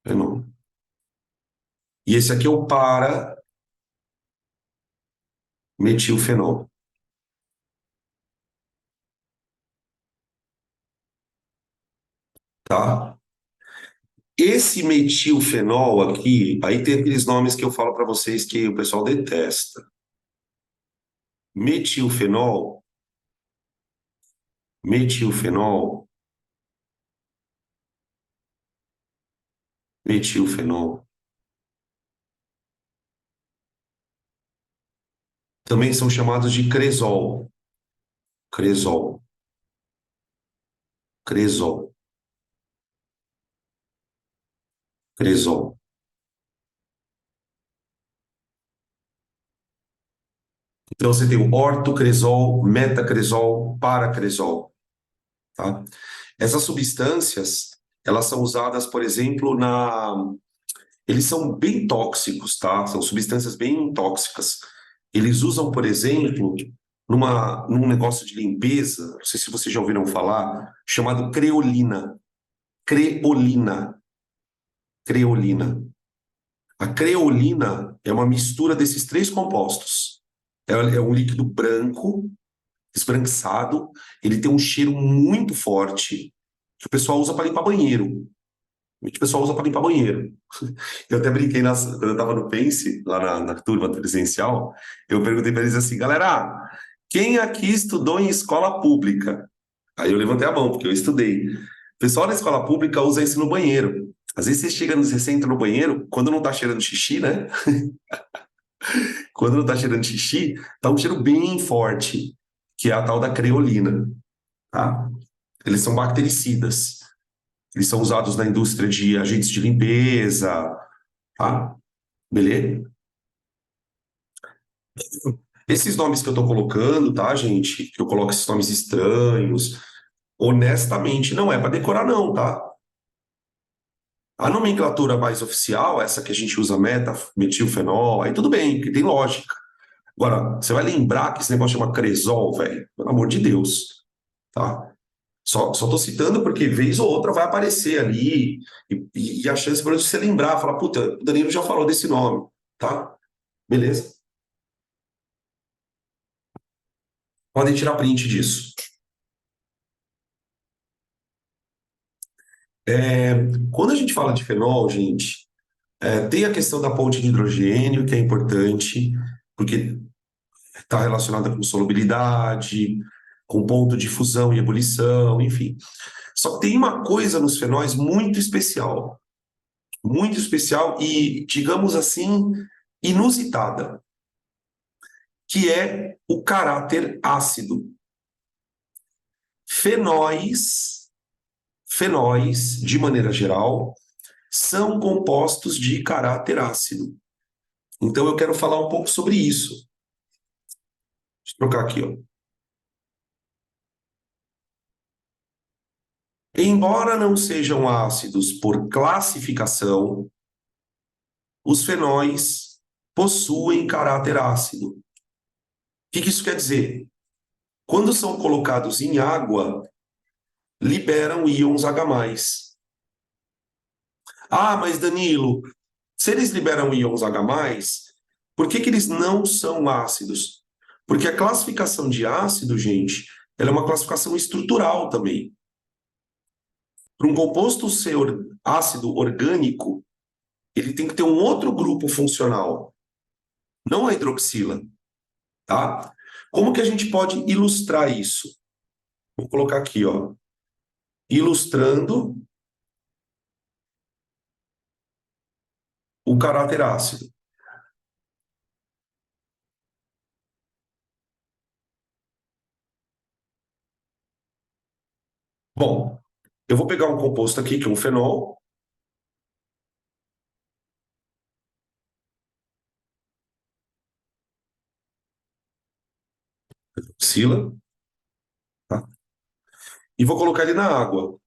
Fenol. E esse aqui é o para-metilfenol. Tá? Esse metilfenol aqui, aí tem aqueles nomes que eu falo para vocês que o pessoal detesta. Metilfenol, metilfenol, metilfenol. Também são chamados de cresol. Cresol, cresol, cresol. Então você tem o ortocresol, metacresol, paracresol, tá? Essas substâncias, elas são usadas, por exemplo, eles são bem tóxicos, tá? São substâncias bem tóxicas. Eles usam, por exemplo, num negócio de limpeza, não sei se vocês já ouviram falar, chamado creolina. Creolina. Creolina. A creolina é uma mistura desses três compostos. É um líquido branco, esbranquiçado, ele tem um cheiro muito forte, que o pessoal usa para limpar banheiro. Que o pessoal usa para limpar banheiro. Eu até brinquei quando eu estava no Pense, lá na turma presencial, eu perguntei para eles assim, galera, quem aqui estudou em escola pública? Aí eu levantei a mão, porque eu estudei. O pessoal da escola pública usa isso no banheiro. Às vezes você senta no banheiro, quando não tá cheirando xixi, né? Quando não tá cheirando xixi, tá um cheiro bem forte, que é a tal da creolina, tá? Eles são bactericidas. Eles são usados na indústria de agentes de limpeza, tá? Beleza? Esses nomes que eu tô colocando, tá, gente? Que eu coloco esses nomes estranhos, honestamente, não é para decorar, não, tá? A nomenclatura mais oficial, essa que a gente usa meta, metilfenol, aí tudo bem, porque tem lógica. Agora, você vai lembrar que esse negócio chama cresol, velho? Pelo amor de Deus, tá? Só tô citando porque vez ou outra vai aparecer ali e a chance para você lembrar, falar, puta, o Danilo já falou desse nome, tá? Beleza? Podem tirar print disso. É, quando a gente fala de fenol, gente, tem a questão da ponte de hidrogênio, que é importante, porque está relacionada com solubilidade, com ponto de fusão e ebulição, enfim. Só que tem uma coisa nos fenóis muito especial e, digamos assim, inusitada, que é o caráter ácido. Fenóis, fenóis, de maneira geral, são compostos de caráter ácido. Então eu quero falar um pouco sobre isso. Deixa eu trocar aqui, ó. Embora não sejam ácidos por classificação, os fenóis possuem caráter ácido. O que isso quer dizer? Quando são colocados em água, liberam íons H+. Ah, mas Danilo, se eles liberam íons H+, por que eles não são ácidos? Porque a classificação de ácido, gente, ela é uma classificação estrutural também. Para um composto ser ácido orgânico, ele tem que ter um outro grupo funcional, não a hidroxila, tá? Como que a gente pode ilustrar isso? Vou colocar aqui, ó, ilustrando o caráter ácido. Bom, eu vou pegar um composto aqui, que é um fenol, hidroxila, tá? E vou colocar ele na água.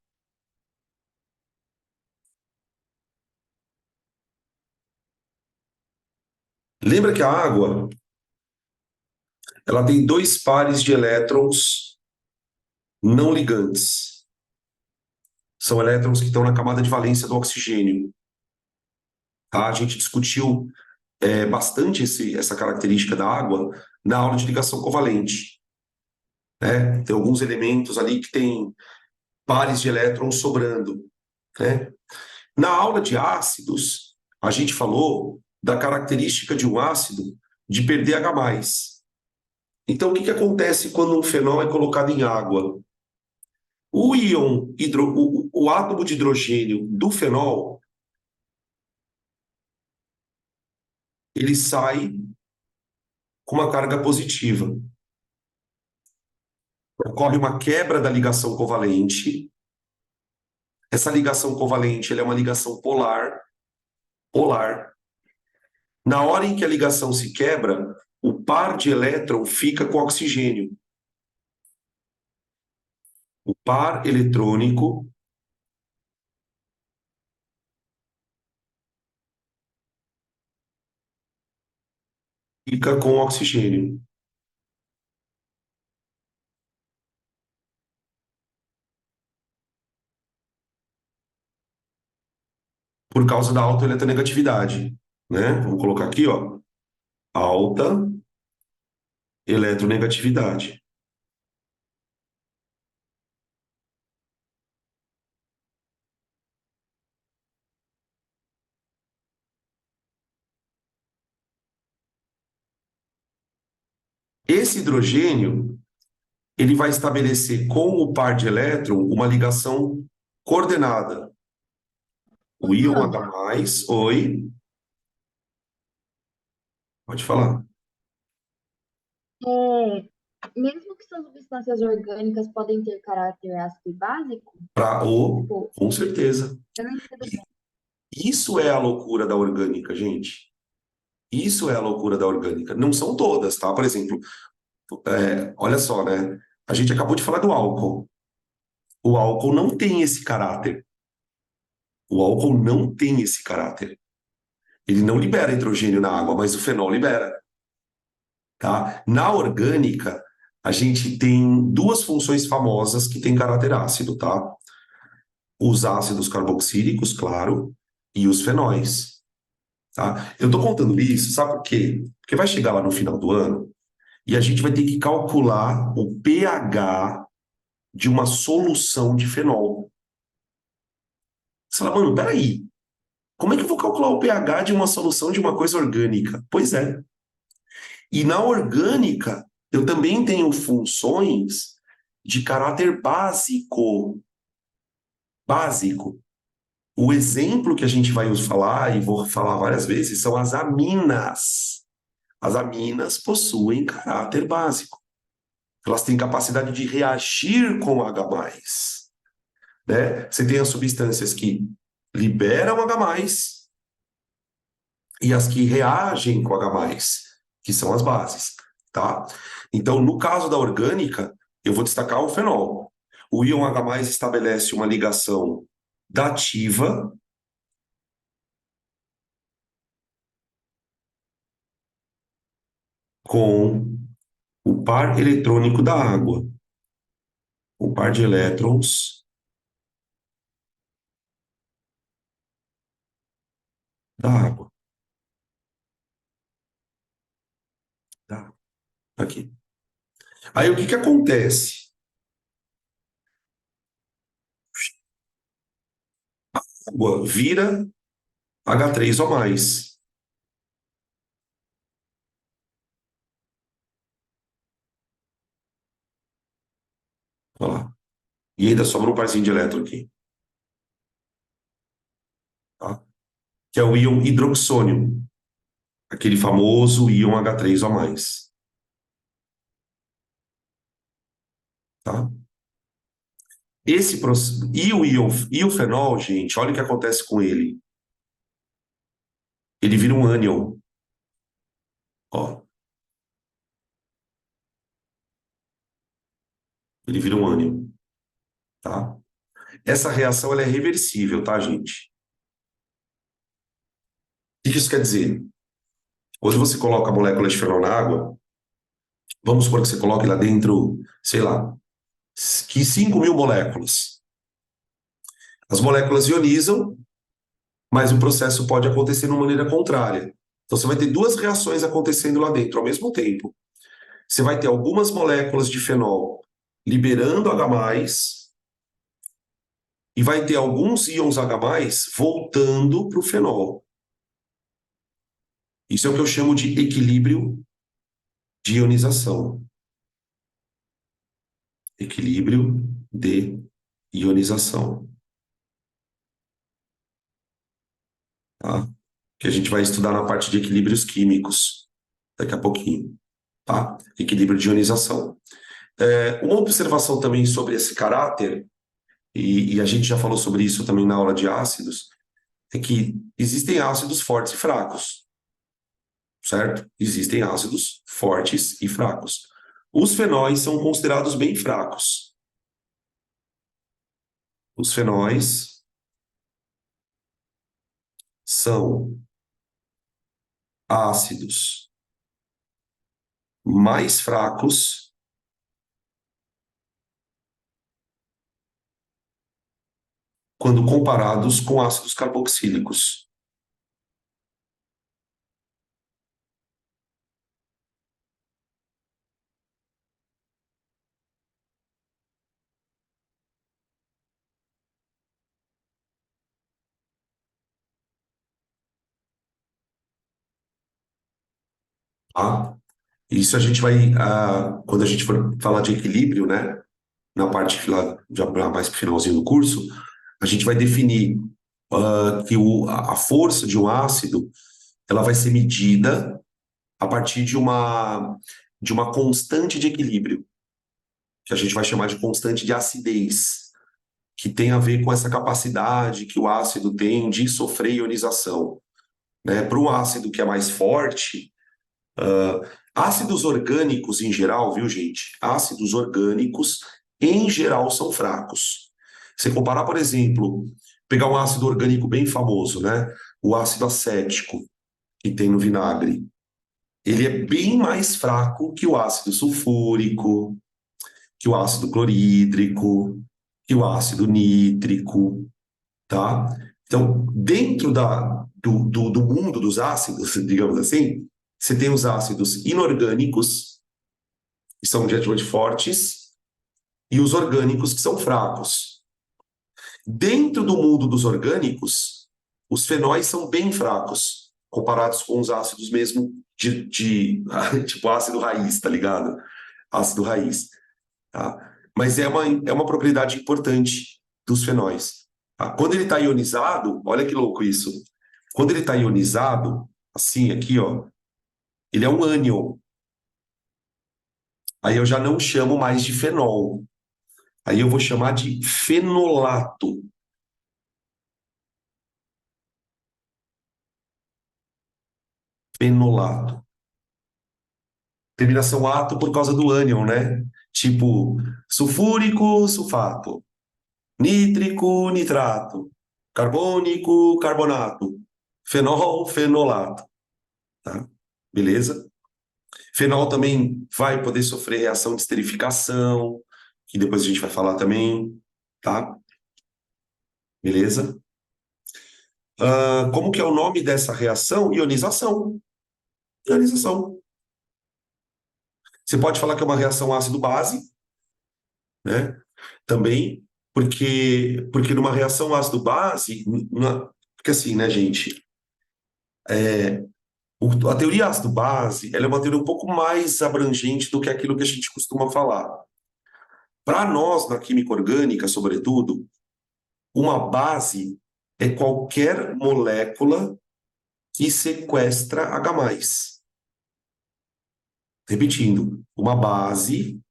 Lembra que a água, ela tem dois pares de elétrons não ligantes. São elétrons que estão na camada de valência do oxigênio. Tá? A gente discutiu bastante essa característica da água na aula de ligação covalente. Né? Tem alguns elementos ali que têm pares de elétrons sobrando. Né? Na aula de ácidos, a gente falou da característica de um ácido de perder H+. Então, o que acontece quando um fenol é colocado em água? O íon, o átomo de hidrogênio do fenol, ele sai com uma carga positiva. Ocorre uma quebra da ligação covalente. Essa ligação covalente ela é uma ligação polar, polar. Na hora em que a ligação se quebra, o par de elétron fica com oxigênio. O par eletrônico fica com oxigênio, por causa da alta eletronegatividade, né? Vamos colocar aqui, ó, alta eletronegatividade. Esse hidrogênio, ele vai estabelecer com o par de elétron uma ligação coordenada. O íon Professor, H+, oi, pode falar. mesmo que suas substâncias orgânicas podem ter caráter ácido e básico, Para o, tipo, com certeza. eu não entendo E bem. isso é a loucura da orgânica, gente. Isso é a loucura da orgânica. Não são todas, tá? Por exemplo, olha só, né? A gente acabou de falar do álcool. O álcool não tem esse caráter. O álcool não tem esse caráter. Ele não libera hidrogênio na água, mas o fenol libera, tá? Na orgânica, a gente tem duas funções famosas que têm caráter ácido, tá? Os ácidos carboxílicos, claro, e os fenóis, tá? Eu tô contando isso, sabe por quê? Porque vai chegar lá no final do ano e a gente vai ter que calcular o pH de uma solução de fenol. Você fala, mano, peraí, como é que eu vou calcular o pH de uma solução de uma coisa orgânica? Pois é. E na orgânica, eu também tenho funções de caráter básico. Básico. O exemplo que a gente vai falar, e vou falar várias vezes, são as aminas. As aminas possuem caráter básico. Elas têm capacidade de reagir com H+. Né? Você tem as substâncias que liberam H+, e as que reagem com H+, que são as bases, tá? Então, no caso da orgânica, eu vou destacar o fenol. O íon H+ estabelece uma ligação dativa com o par eletrônico da água, o par de elétrons da água. Tá? Aqui. Aí o que que acontece? A água vira H3O+. Olha lá. E ainda sobra um parzinho de elétron aqui, tá? Que é o íon hidroxônio, aquele famoso íon H3O+, tá? E o fenol, gente, olha o que acontece com ele. Ele vira um ânion, ó. Ele vira um ânion, tá? Essa reação ela é reversível, tá, gente? O que isso quer dizer? Quando você coloca a molécula de fenol na água, vamos supor que você coloque lá dentro, sei lá, que 5.000 moléculas. As moléculas ionizam, mas o processo pode acontecer de uma maneira contrária. Então você vai ter duas reações acontecendo lá dentro ao mesmo tempo. Você vai ter algumas moléculas de fenol liberando H+, e vai ter alguns íons H+ voltando para o fenol. Isso é o que eu chamo de equilíbrio de ionização. Equilíbrio de ionização, tá? Que a gente vai estudar na parte de equilíbrios químicos daqui a pouquinho, tá? Equilíbrio de ionização. Uma observação também sobre esse caráter, e a gente já falou sobre isso também na aula de ácidos, é que existem ácidos fortes e fracos, certo? Existem ácidos fortes e fracos. Os fenóis são considerados bem fracos. Os fenóis são ácidos mais fracos quando comparados com ácidos carboxílicos. Tá? Isso a gente vai, quando a gente for falar de equilíbrio, né, na parte lá, já mais pro finalzinho do curso, a gente vai definir que a força de um ácido ela vai ser medida a partir de uma constante de equilíbrio, que a gente vai chamar de constante de acidez, que tem a ver com essa capacidade que o ácido tem de sofrer ionização, né? Para um ácido que é mais forte, ácidos orgânicos em geral, viu, gente? Ácidos orgânicos em geral são fracos. Se comparar, por exemplo, pegar um ácido orgânico bem famoso, né? O ácido acético que tem no vinagre. Ele é bem mais fraco que o ácido sulfúrico, que o ácido clorídrico, que o ácido nítrico, tá? Então, dentro do mundo dos ácidos, digamos assim, você tem os ácidos inorgânicos, que são relativamente fortes, e os orgânicos, que são fracos. Dentro do mundo dos orgânicos, os fenóis são bem fracos, comparados com os ácidos mesmo tipo ácido raiz, tá ligado? Ácido raiz, tá? Mas é uma propriedade importante dos fenóis, tá? Quando ele está ionizado, olha que louco isso. Quando ele está ionizado, assim, aqui, ó, ele é um ânion. Aí eu já não chamo mais de fenol. Aí eu vou chamar de fenolato. Fenolato. Terminação ato por causa do ânion, né? Tipo, sulfúrico, sulfato. Nítrico, nitrato. Carbônico, carbonato. Fenol, fenolato. Tá? Beleza? Fenol também vai poder sofrer reação de esterificação, que depois a gente vai falar também, tá? Beleza? Como que é o nome dessa reação? Ionização. Ionização. Você pode falar que é uma reação ácido-base, né? Também, porque numa reação ácido-base, porque assim, né, gente? A teoria ácido-base, ela é uma teoria um pouco mais abrangente do que aquilo que a gente costuma falar. Para nós, na química orgânica, sobretudo, uma base é qualquer molécula que sequestra H+. Repetindo, uma base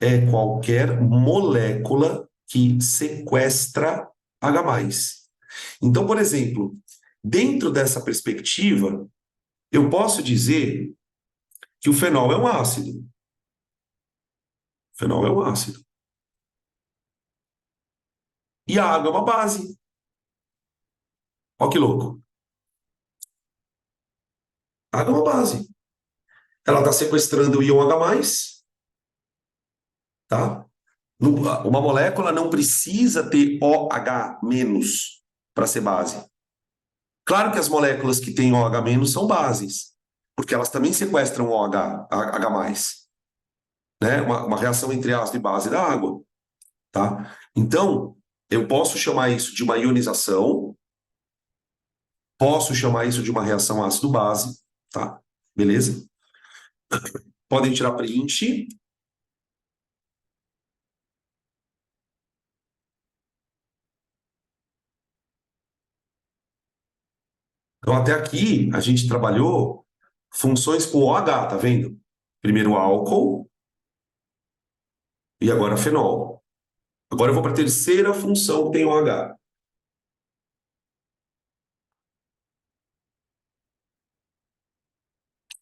é qualquer molécula que sequestra H+. Então, por exemplo, dentro dessa perspectiva, eu posso dizer que o fenol é um ácido. O fenol é um ácido. E a água é uma base. Olha que louco. A água é uma base. Ela está sequestrando o íon H+, tá? Uma molécula não precisa ter OH- para ser base. Claro que as moléculas que têm OH- são bases, porque elas também sequestram OH, H+, né? Uma reação entre ácido e base da água, tá? Então, eu posso chamar isso de uma ionização, posso chamar isso de uma reação ácido-base, tá? Beleza? Podem tirar print. Então, até aqui, a gente trabalhou funções com OH, tá vendo? Primeiro álcool e agora fenol. Agora eu vou para a terceira função que tem OH.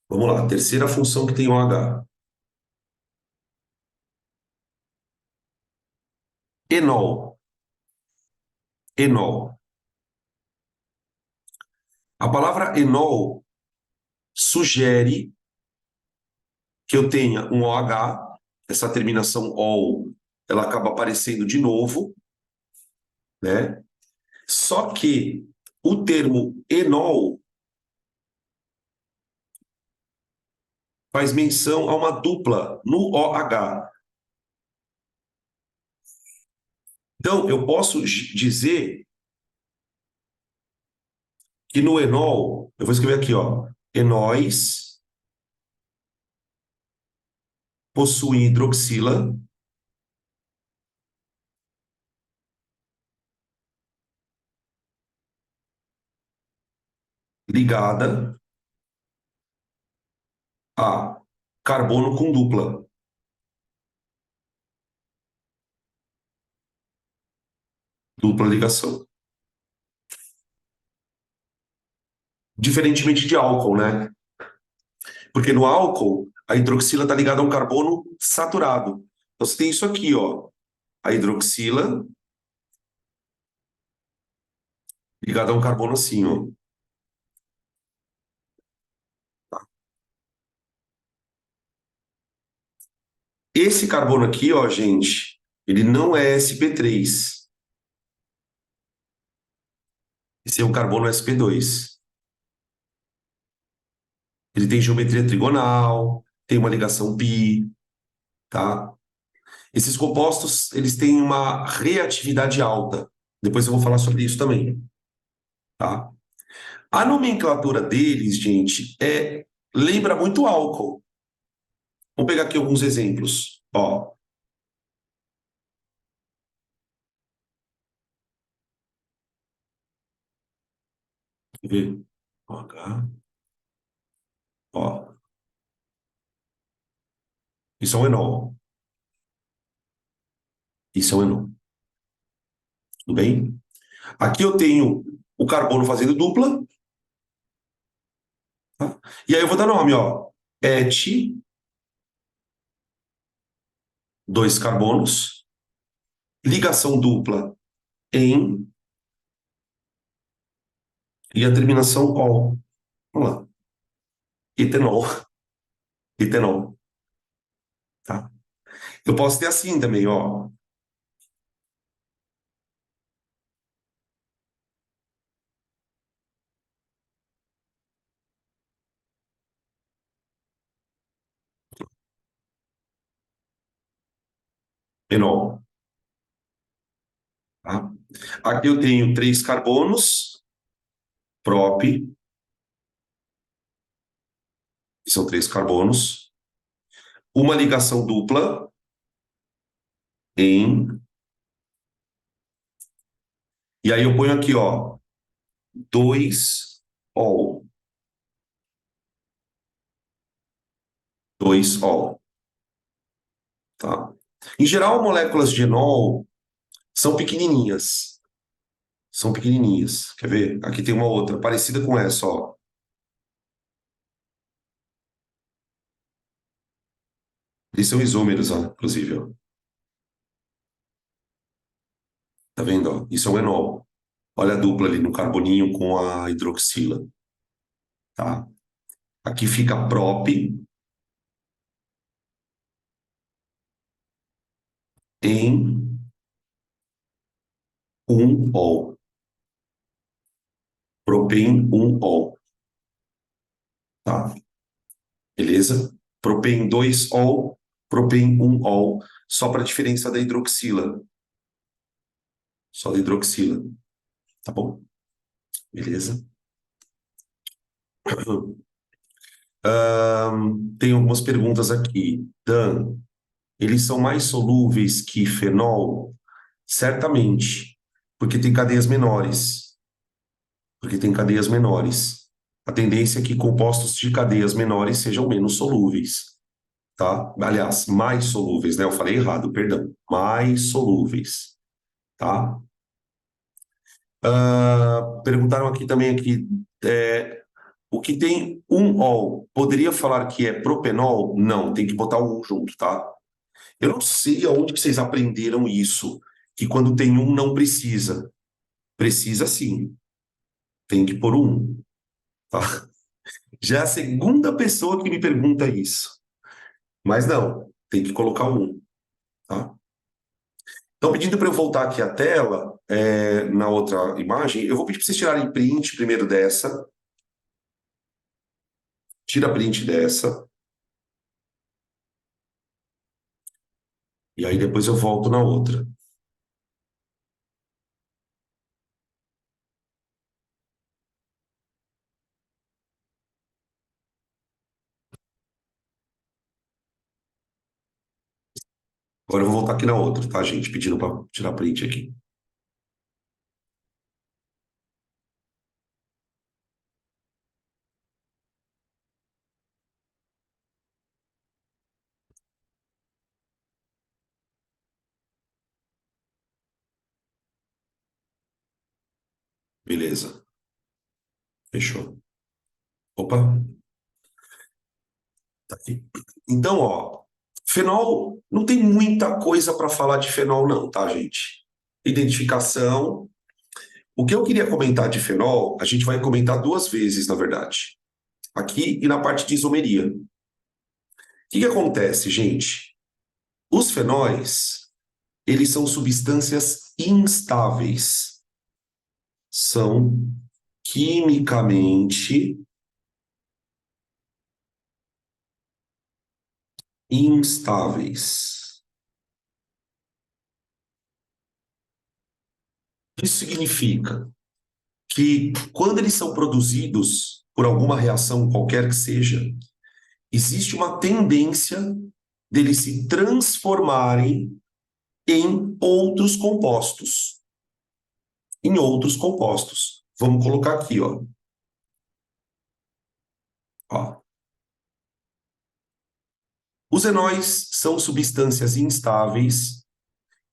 Vamos lá, terceira função que tem OH. Enol. Enol. A palavra enol sugere que eu tenha um OH, essa terminação ol, ela acaba aparecendo de novo, né? Só que o termo enol faz menção a uma dupla no OH. Então, eu posso dizer que no enol, eu vou escrever aqui, ó, enóis possuem hidroxila ligada a carbono com dupla. Dupla ligação. Diferentemente de álcool, né? Porque no álcool, a hidroxila está ligada a um carbono saturado. Então você tem isso aqui, ó. A hidroxila ligada a um carbono assim, ó. Esse carbono aqui, ó, gente, ele não é sp3. Esse é um carbono sp2. Ele tem geometria trigonal, tem uma ligação pi, tá? Esses compostos, eles têm uma reatividade alta. Depois eu vou falar sobre isso também, tá? A nomenclatura deles, gente, lembra muito álcool. Vamos pegar aqui alguns exemplos. Ó, quer ver? OH, ó, isso é um enol. Isso é um enol. Tudo bem? Aqui eu tenho o carbono fazendo dupla, Tá? E aí eu vou dar nome, ó. Et, dois carbonos, ligação dupla em, e a terminação ol. Vamos lá. Etenol. Etenol. Tá? Eu posso ter assim também, ó. Enol. Tá? Aqui eu tenho três carbonos, prop, que são três carbonos, uma ligação dupla em, e aí eu ponho aqui, ó, dois ol. Dois ol. Tá? Em geral, moléculas de enol são pequenininhas. São pequenininhas. Quer ver? Aqui tem uma outra, parecida com essa, ó. Eles são isômeros, ó, inclusive, ó. Tá vendo, ó? Isso é um enol. Olha a dupla ali no carboninho com a hidroxila, tá? Aqui fica prop em um ol. Propen um ol, tá? Beleza? Propen 2 ol, propen um ol, só para a diferença da hidroxila. Só da hidroxila, tá bom? Beleza? Tem algumas perguntas aqui. Dan, eles são mais solúveis que fenol? Certamente, porque tem cadeias menores. Porque tem cadeias menores. A tendência é que compostos de cadeias menores sejam menos solúveis, tá? Aliás, mais solúveis, né? Eu falei errado, perdão. Mais solúveis, tá? Perguntaram aqui também aqui, o que tem um ol, poderia falar que é propenol? Não, tem que botar o um junto, tá? Eu não sei aonde que vocês aprenderam isso, que quando tem um não precisa. Precisa sim, tem que pôr um, tá? Já é a segunda pessoa que me pergunta isso. Mas não, tem que colocar um, tá? Então, pedindo para eu voltar aqui à tela, na outra imagem, eu vou pedir para vocês tirarem print primeiro dessa. Tira print dessa. E aí depois eu volto na outra. Agora eu vou voltar aqui na outra, tá, gente? Pedindo para tirar print aqui. Beleza. Fechou. Opa, tá aqui. Então, ó, fenol, não tem muita coisa para falar de fenol, não, tá, gente? Identificação. O que eu queria comentar de fenol, a gente vai comentar duas vezes, na verdade. Aqui e na parte de isomeria. O que acontece, gente? Os fenóis, eles são substâncias instáveis. São quimicamente instáveis. Isso significa que quando eles são produzidos por alguma reação qualquer que seja, existe uma tendência deles se transformarem em outros compostos. Em outros compostos. Vamos colocar aqui, ó. Ó. Os enóis são substâncias instáveis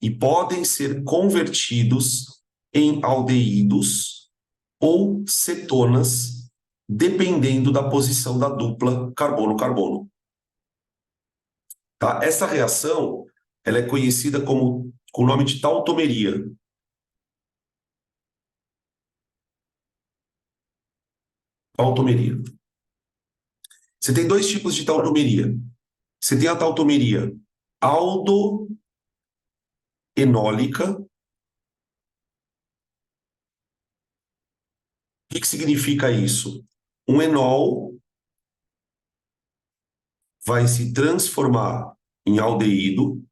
e podem ser convertidos em aldeídos ou cetonas dependendo da posição da dupla carbono-carbono. Tá? Essa reação ela é conhecida com o nome de tautomeria. Tautomeria. Você tem dois tipos de tautomeria. Você tem a tautomeria aldoenólica. O que significa isso? Um enol vai se transformar em aldeído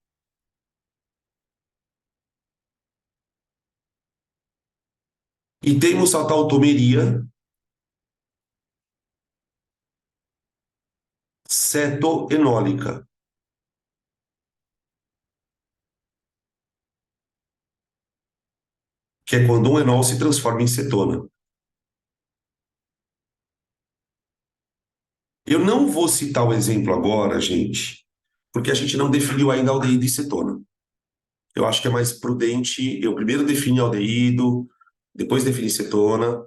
e temos a tautomeria cetoenólica, que é quando um enol se transforma em cetona. Eu não vou citar o exemplo agora, gente, porque a gente não definiu ainda aldeído e cetona. Eu acho que é mais prudente eu primeiro definir aldeído, depois definir cetona,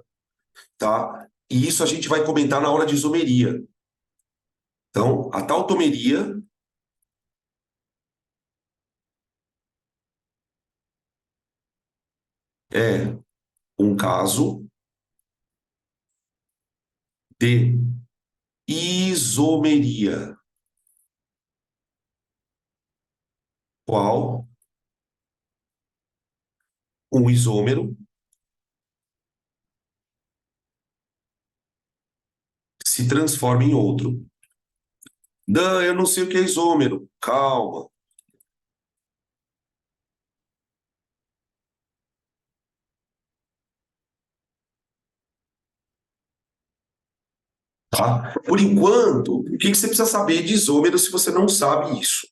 tá? E isso a gente vai comentar na hora de isomeria. Então, a tautomeria é um caso de isomeria, qual um isômero se transforma em outro. Não, eu não sei o que é isômero. Calma. Tá? Por enquanto, o que você precisa saber de isômeros se você não sabe isso?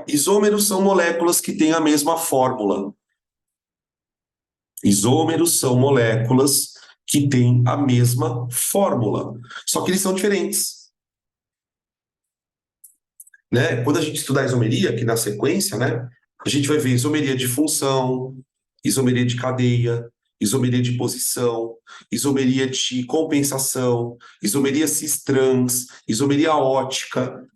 Isômeros são moléculas que têm a mesma fórmula. Isômeros são moléculas que têm a mesma fórmula, só que eles são diferentes. Né? Quando a gente estudar isomeria, aqui na sequência, né, a gente vai ver isomeria de função, isomeria de cadeia, isomeria de posição, isomeria de compensação, isomeria cis-trans, isomeria ótica,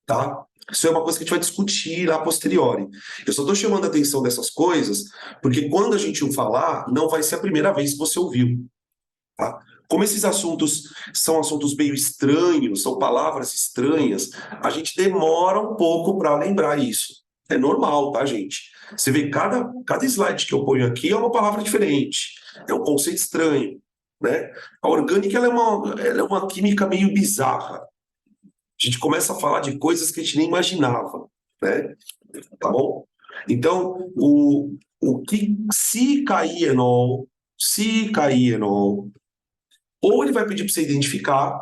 tá? Isso é uma coisa que a gente vai discutir a posteriori. Eu só estou chamando a atenção dessas coisas porque quando a gente falar, não vai ser a primeira vez que você ouviu, tá? Como esses assuntos são assuntos meio estranhos, são palavras estranhas, a gente demora um pouco para lembrar isso. É normal, tá, gente? Você vê, cada slide que eu ponho aqui é uma palavra diferente, é um conceito estranho, né? A orgânica ela é uma química meio bizarra. A gente começa a falar de coisas que a gente nem imaginava, né? Tá bom? Então, o que se cair enol, ou ele vai pedir para você identificar,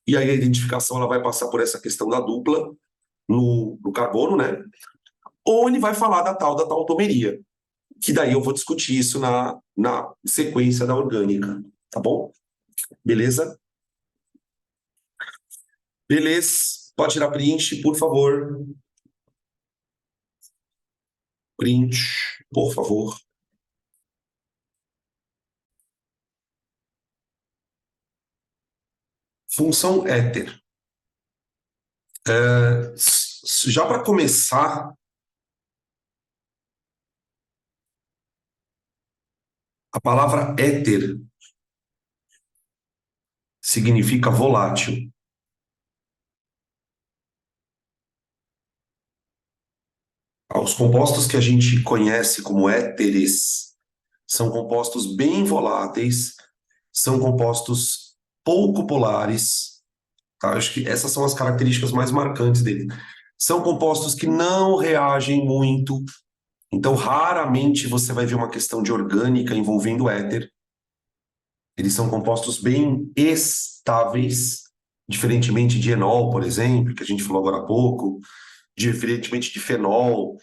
e aí a identificação ela vai passar por essa questão da dupla no carbono, né? Ou ele vai falar da tal da tautomeria, que daí eu vou discutir isso na sequência da orgânica, tá bom? Beleza? Beleza. Pode tirar print, por favor. Print, por favor. Função éter. Já para começar, a palavra éter significa volátil. Os compostos que a gente conhece como éteres são compostos bem voláteis, são compostos pouco polares, tá? Acho que essas são as características mais marcantes dele. São compostos que não reagem muito, então raramente você vai ver uma questão de orgânica envolvendo éter. Eles são compostos bem estáveis, diferentemente de enol, por exemplo, que a gente falou agora há pouco, diferentemente de fenol,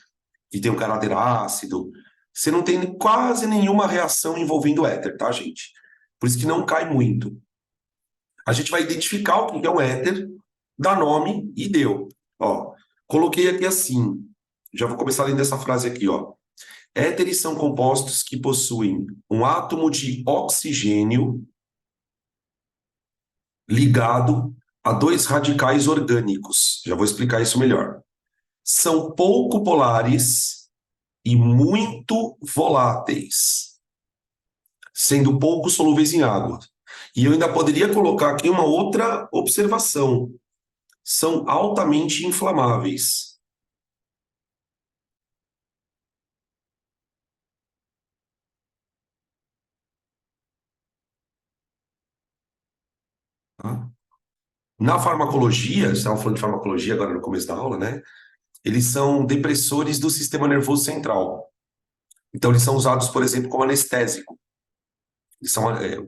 que tem um caráter ácido. Você não tem quase nenhuma reação envolvendo éter, tá, gente? Por isso que não cai muito. A gente vai identificar o que é um éter, dá nome e deu. Ó, coloquei aqui assim. Já vou começar lendo essa frase aqui, ó. Éteres são compostos que possuem um átomo de oxigênio ligado a dois radicais orgânicos. Já vou explicar isso melhor. São pouco polares e muito voláteis, sendo pouco solúveis em água. E eu ainda poderia colocar aqui uma outra observação: são altamente inflamáveis. Tá? Na farmacologia, estava falando de farmacologia agora no começo da aula, né? Eles são depressores do sistema nervoso central. Então, eles são usados, por exemplo, como anestésico. Eles são,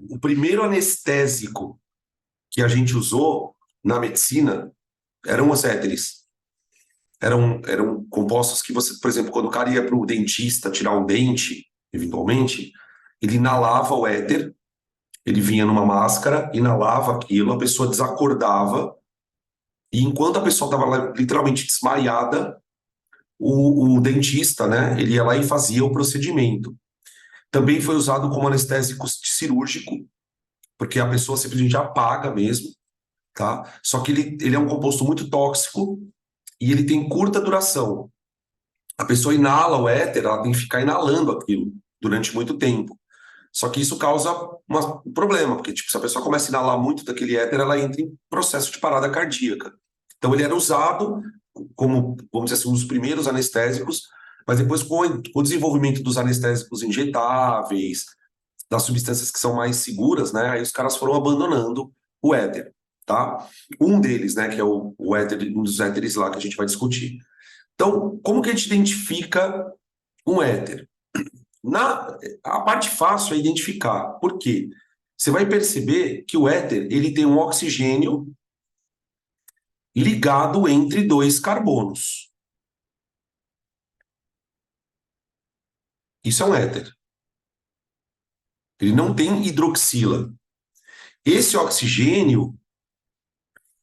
o primeiro anestésico que a gente usou na medicina eram os éteres. Eram compostos que você, por exemplo, quando o cara ia para o dentista tirar um dente, eventualmente, ele inalava o éter, ele vinha numa máscara, inalava aquilo, a pessoa desacordava, e enquanto a pessoa estava literalmente desmaiada, o dentista, né, ele ia lá e fazia o procedimento. Também foi usado como anestésico cirúrgico, porque a pessoa simplesmente apaga mesmo, tá? Só que ele é um composto muito tóxico e ele tem curta duração. A pessoa inala o éter, ela tem que ficar inalando aquilo durante muito tempo. Só que isso causa um problema, porque tipo, se a pessoa começa a inalar muito daquele éter, ela entra em processo de parada cardíaca. Então ele era usado como, vamos dizer assim, um dos primeiros anestésicos, mas depois com o desenvolvimento dos anestésicos injetáveis, das substâncias que são mais seguras, né, aí os caras foram abandonando o éter, tá? Um deles, né, que é o éter, um dos éteres lá que a gente vai discutir. Então, como que a gente identifica um éter? A parte fácil é identificar. Por quê? Você vai perceber que o éter ele tem um oxigênio ligado entre dois carbonos. Isso é um éter. Ele não tem hidroxila. Esse oxigênio,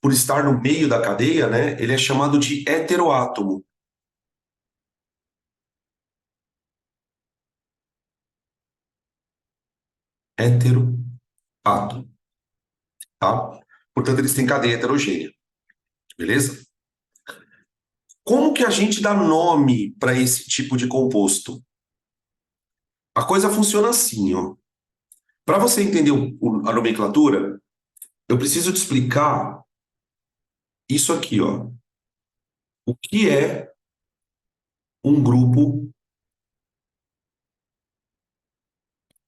por estar no meio da cadeia, né, ele é chamado de heteroátomo. Heteroátomo, tá? Portanto, eles têm cadeia heterogênea, beleza? Como que a gente dá nome para esse tipo de composto? A coisa funciona assim, ó. Para você entender a nomenclatura, eu preciso te explicar isso aqui, ó. O que é um grupo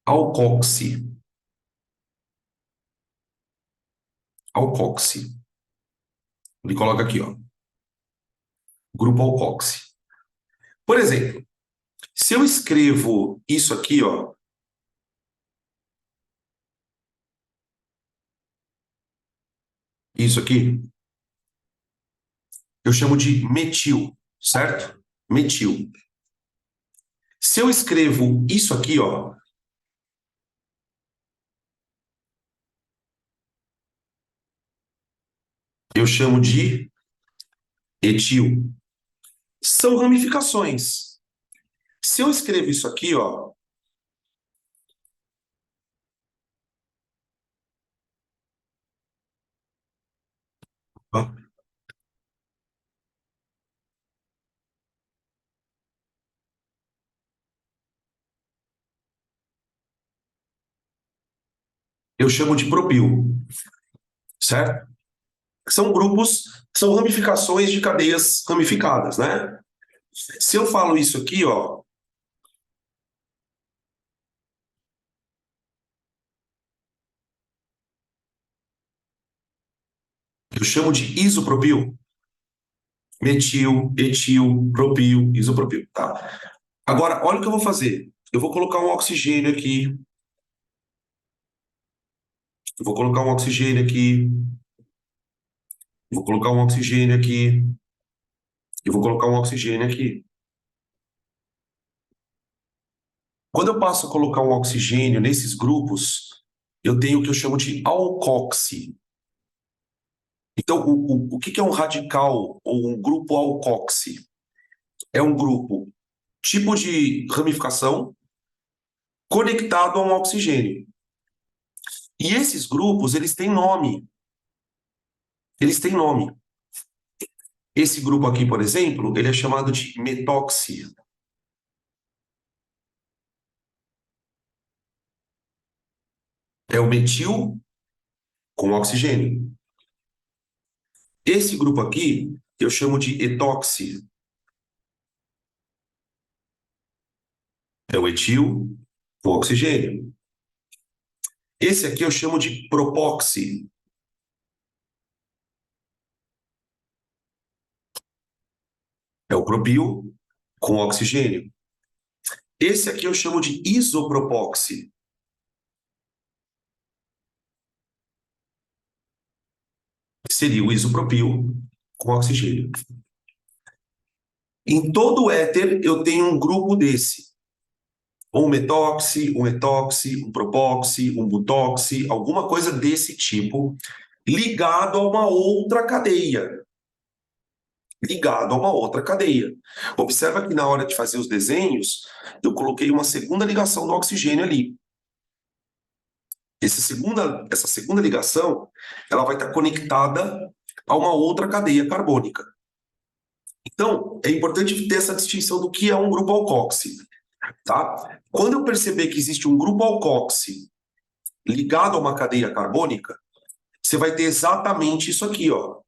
alcoxi? Alcoxi. Ele coloca aqui, ó. Grupo alcoxi. Por exemplo, se eu escrevo isso aqui, ó, isso aqui, eu chamo de metil, certo? Metil. Se eu escrevo isso aqui, ó, eu chamo de etil. São ramificações. Se eu escrevo isso aqui, ó, eu chamo de propil, certo? São grupos, são ramificações de cadeias ramificadas, né? Se eu falo isso aqui, ó, eu chamo de isopropil. Metil, etil, propil, isopropil, tá? Agora, olha o que eu vou fazer. Eu vou colocar um oxigênio aqui, eu vou colocar um oxigênio aqui, vou colocar um oxigênio aqui, eu vou colocar um oxigênio aqui. Quando eu passo a colocar um oxigênio nesses grupos, eu tenho o que eu chamo de alcoxi. Então, o que é um radical ou um grupo alcoxi? É um grupo tipo de ramificação conectado a um oxigênio. E esses grupos, eles têm nome. Eles têm nome. Esse grupo aqui, por exemplo, ele é chamado de metóxi. É o metil com oxigênio. Esse grupo aqui, eu chamo de etóxi. É o etil com oxigênio. Esse aqui eu chamo de propóxi. É o propil com oxigênio. Esse aqui eu chamo de isopropóxi. Seria o isopropil com oxigênio. Em todo éter eu tenho um grupo desse. Um metóxi, um etóxi, um propóxi, um butóxi, alguma coisa desse tipo, ligado a uma outra cadeia. Ligado a uma outra cadeia. Observa que na hora de fazer os desenhos, eu coloquei uma segunda ligação do oxigênio ali. Essa segunda ligação, ela vai estar conectada a uma outra cadeia carbônica. Então, é importante ter essa distinção do que é um grupo alcoxi, tá? Quando eu perceber que existe um grupo alcoxi ligado a uma cadeia carbônica, você vai ter exatamente isso aqui, ó.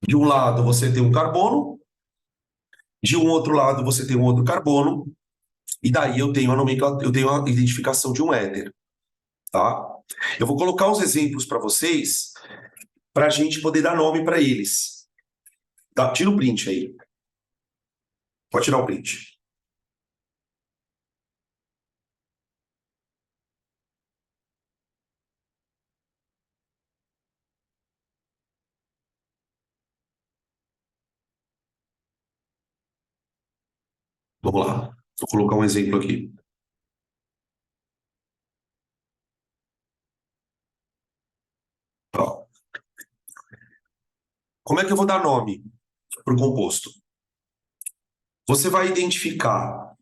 De um lado você tem um carbono, de um outro lado você tem um outro carbono, e daí eu tenho a nomenclatura, eu tenho a identificação de um éter, tá? Eu vou colocar os exemplos para vocês, para a gente poder dar nome para eles. Tá? Tira o print aí. Pode tirar o print. Vamos lá. Vou colocar um exemplo aqui. Ó. Como é que eu vou dar nome para o composto? Você vai identificar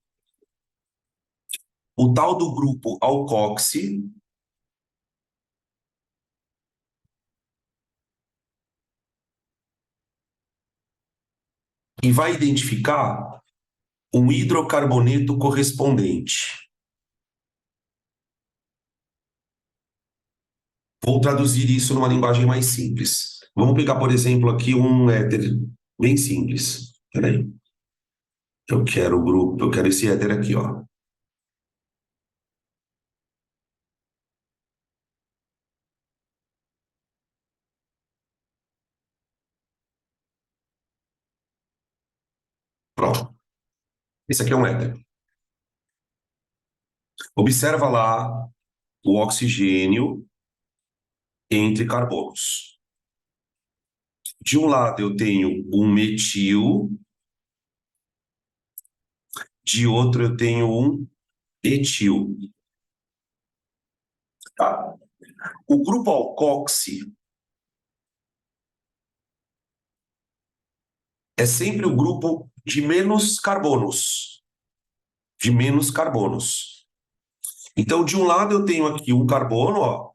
o tal do grupo alcoxi e vai identificar um hidrocarboneto correspondente. Vou traduzir isso numa linguagem mais simples. Vamos pegar, por exemplo, aqui um éter bem simples. Peraí. Eu quero o grupo, eu quero esse éter aqui, ó. Pronto. Esse aqui é um éter. Observa lá o oxigênio entre carbonos. De um lado eu tenho um metil, de outro eu tenho um etil. Tá? O grupo alcoxi é sempre o grupo de menos carbonos. De menos carbonos. Então, de um lado eu tenho aqui um carbono, ó.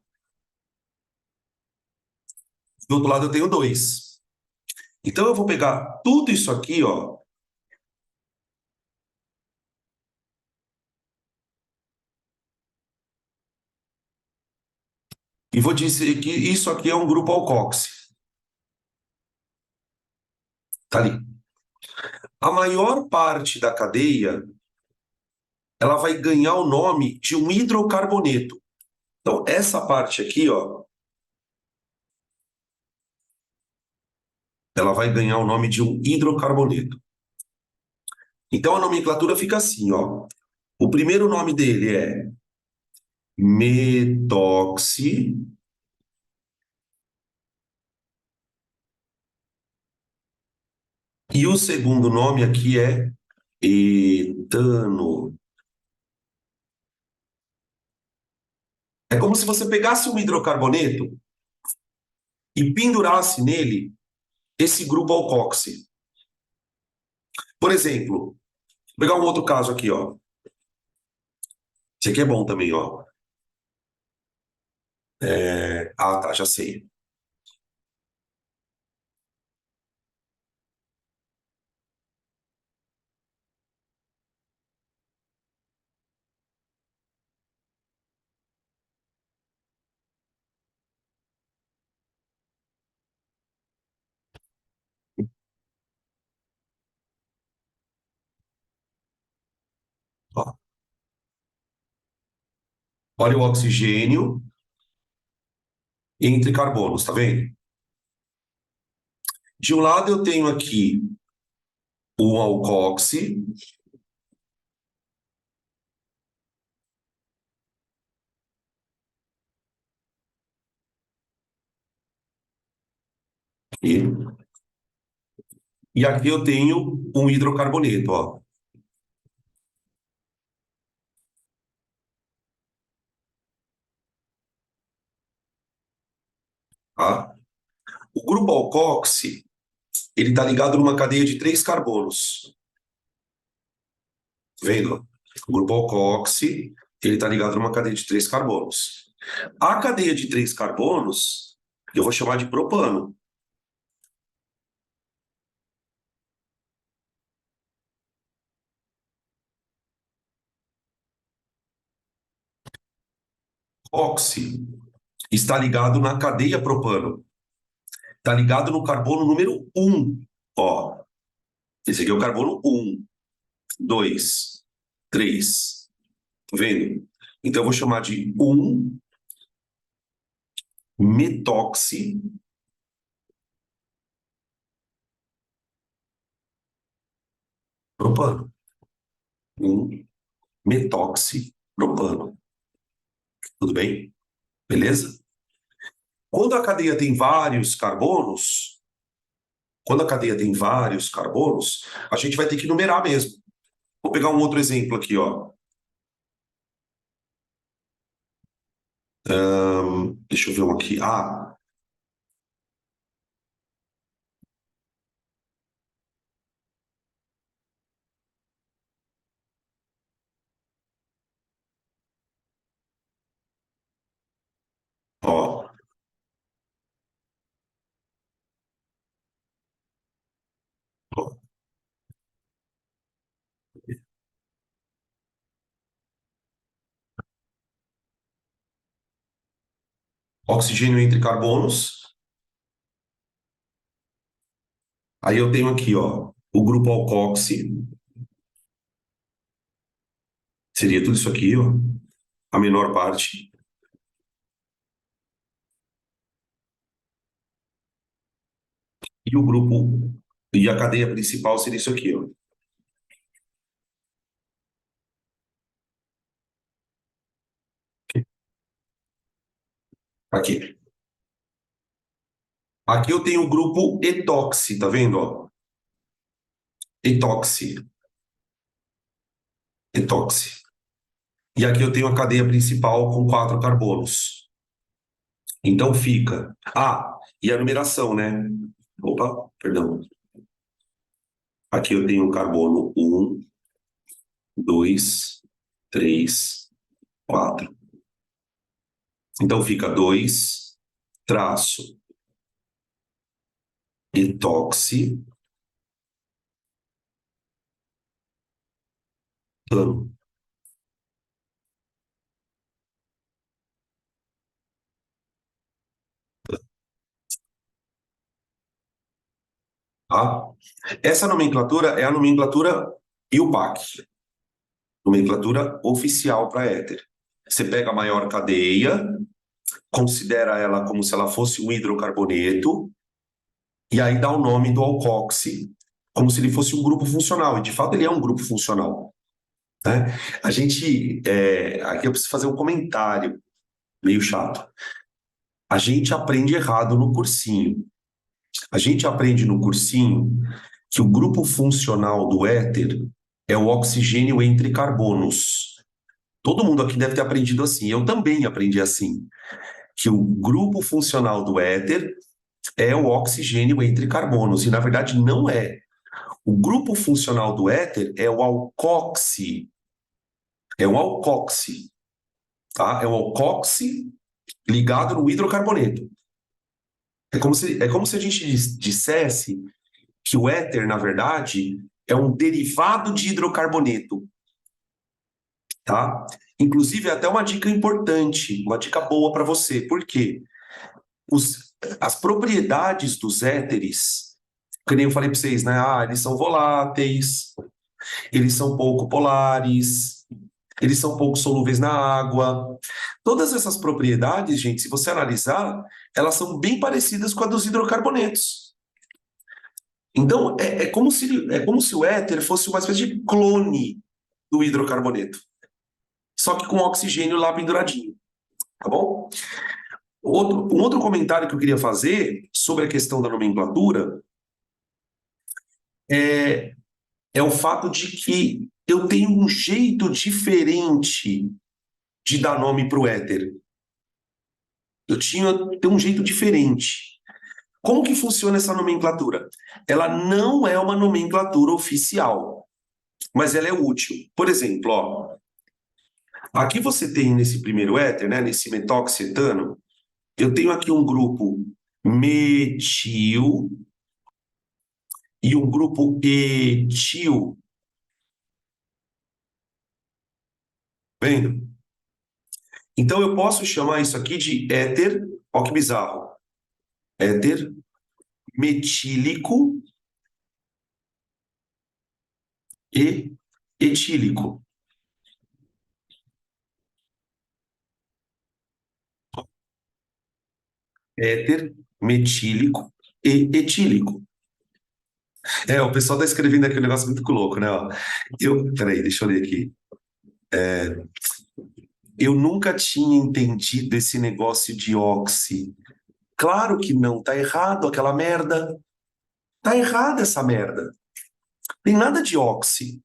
Do outro lado eu tenho dois. Então, eu vou pegar tudo isso aqui, ó. E vou dizer que isso aqui é um grupo alcoxi. Tá ali. A maior parte da cadeia, ela vai ganhar o nome de um hidrocarboneto. Então, essa parte aqui, ó, ela vai ganhar o nome de um hidrocarboneto. Então, a nomenclatura fica assim, ó. O primeiro nome dele é metoxi. E o segundo nome aqui é etano. É como se você pegasse um hidrocarboneto e pendurasse nele esse grupo alcoxi. Por exemplo, vou pegar um outro caso aqui, ó. Esse aqui é bom também, ó. Ah, tá, já sei. Ó, olha o oxigênio entre carbonos, tá vendo? De um lado eu tenho aqui o alcoxi, e aqui eu tenho um hidrocarboneto, ó. Tá? O grupo alcoxi, ele está ligado numa cadeia de 3 carbonos. Tá vendo? O grupo alcoxi, ele está ligado numa cadeia de 3 carbonos. A cadeia de 3 carbonos, eu vou chamar de propano. Oxi está ligado na cadeia propano. Está ligado no carbono número 1. Ó, esse aqui é o carbono 1, 2, 3. Tá vendo? Então eu vou chamar de 1-metoxi-propano. 1-metoxi-propano. Tudo bem? Beleza? Quando a cadeia tem vários carbonos, quando a cadeia tem vários carbonos, a gente vai ter que numerar mesmo. Vou pegar um outro exemplo aqui, ó. Deixa eu ver um aqui. Ah, ó. Ó. Oxigênio entre carbonos. Aí eu tenho aqui, ó, o grupo alcoxi. Seria tudo isso aqui, ó. A menor parte. E o grupo. E a cadeia principal seria isso aqui, ó. Aqui. Aqui eu tenho o grupo etoxi, tá vendo, ó? Etoxi. Etoxi. E aqui eu tenho a cadeia principal com 4 carbonos. Então fica. Ah, e a numeração, né? Opa, perdão. Aqui eu tenho o carbono 1, 2, 3, 4. Então fica 2 traço etoxi plano. Tá? Essa nomenclatura é a nomenclatura IUPAC, nomenclatura oficial para éter. Você pega a maior cadeia, considera ela como se ela fosse um hidrocarboneto, e aí dá o nome do alcoxi, como se ele fosse um grupo funcional. E de fato ele é um grupo funcional. Né? A gente. Aqui eu preciso fazer um comentário meio chato. A gente aprende errado no cursinho. A gente aprende no cursinho que o grupo funcional do éter é o oxigênio entre carbonos. Todo mundo aqui deve ter aprendido assim. Eu também aprendi assim. Que o grupo funcional do éter é o oxigênio entre carbonos. E na verdade não é. O grupo funcional do éter é o alcoxi. É um alcoxi, tá? É um alcoxi ligado no hidrocarboneto. É como se a gente dissesse que o éter, na verdade, é um derivado de hidrocarboneto, tá? Inclusive, é até uma dica importante, uma dica boa para você. Por quê? As propriedades dos éteres, que nem eu falei para vocês, né? Ah, eles são voláteis, eles são pouco polares, eles são pouco solúveis na água. Todas essas propriedades, gente, se você analisar, elas são bem parecidas com a dos hidrocarbonetos. Então, é como se o éter fosse uma espécie de clone do hidrocarboneto, só que com oxigênio lá penduradinho, tá bom? Um outro comentário que eu queria fazer sobre a questão da nomenclatura é, é o fato de que eu tenho um jeito diferente de dar nome para o éter. Tenho um jeito diferente. Como que funciona essa nomenclatura? Ela não é uma nomenclatura oficial, mas ela é útil. Por exemplo, ó, aqui você tem nesse primeiro éter, né, nesse metoxetano, eu tenho aqui um grupo metil e um grupo etil, vendo? Então eu posso chamar isso aqui de éter, ó que bizarro, éter metílico e etílico. Éter metílico e etílico. O pessoal tá escrevendo aqui um negócio muito louco, né? Ó. Peraí, deixa eu ler aqui. Eu nunca tinha entendido esse negócio de oxi. Claro que não, tá errado aquela merda. Tá errada essa merda. Tem nada de oxi.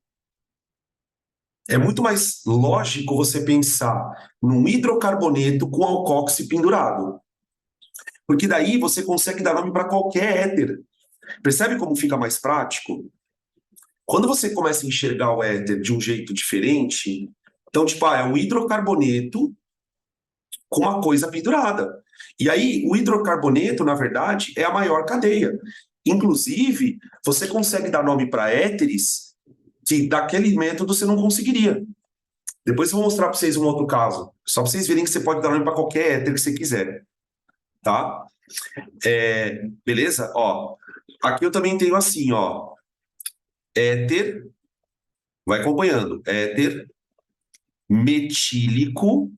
É muito mais lógico você pensar num hidrocarboneto com alcoxi pendurado. Porque daí você consegue dar nome para qualquer éter. Percebe como fica mais prático? Quando você começa a enxergar o éter de um jeito diferente, então, tipo, é um hidrocarboneto com uma coisa pendurada. E aí, o hidrocarboneto, na verdade, é a maior cadeia. Inclusive, você consegue dar nome para éteres que daquele método você não conseguiria. Depois eu vou mostrar para vocês um outro caso, só para vocês verem que você pode dar nome para qualquer éter que você quiser, tá? Beleza? Ó, aqui eu também tenho assim, ó, éter, vai acompanhando, éter metílico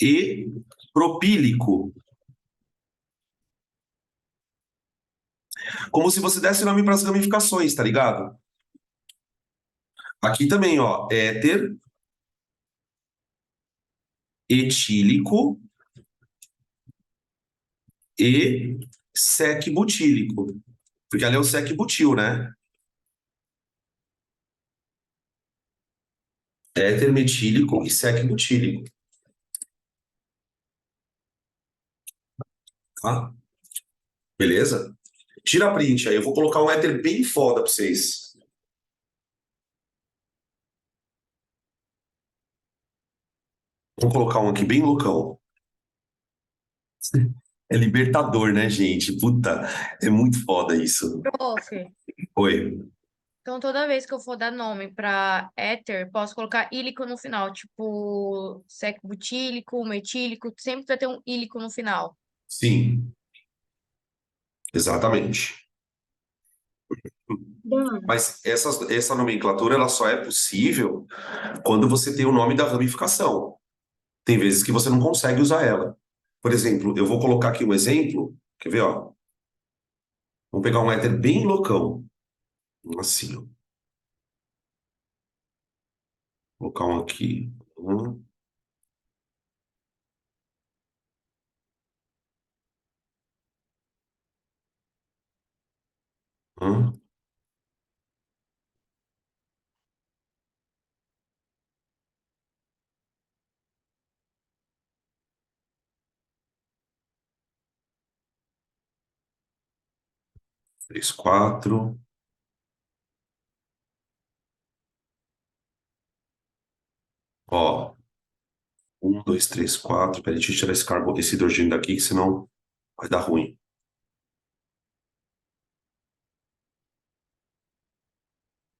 e propílico. Como se você desse nome para as ramificações, tá ligado? Aqui também, ó, éter etílico e sec-butílico. Porque ali é o sec-butil, né? Éter metílico e sec-butílico. Tá? Beleza? Tira print aí, eu vou colocar um éter bem foda para vocês. Vou colocar um aqui bem loucão. É libertador, né, gente? Puta, é muito foda isso. Prof, Oi. então toda vez que eu for dar nome para éter, posso colocar ílico no final, tipo sec-butílico, metílico, sempre vai ter um ílico no final. Sim, exatamente. Dan, Mas essa nomenclatura ela só é possível quando você tem o nome da ramificação. Tem vezes que você não consegue usar ela. Por exemplo, eu vou colocar aqui um exemplo. Quer ver, ó? Vamos pegar um éter bem loucão. Assim, ó. Vou colocar um aqui. Um. 3, 4. Ó. Um, dois, três, quatro. Peraí, deixa eu tirar esse hidrogênio daqui, que senão vai dar ruim.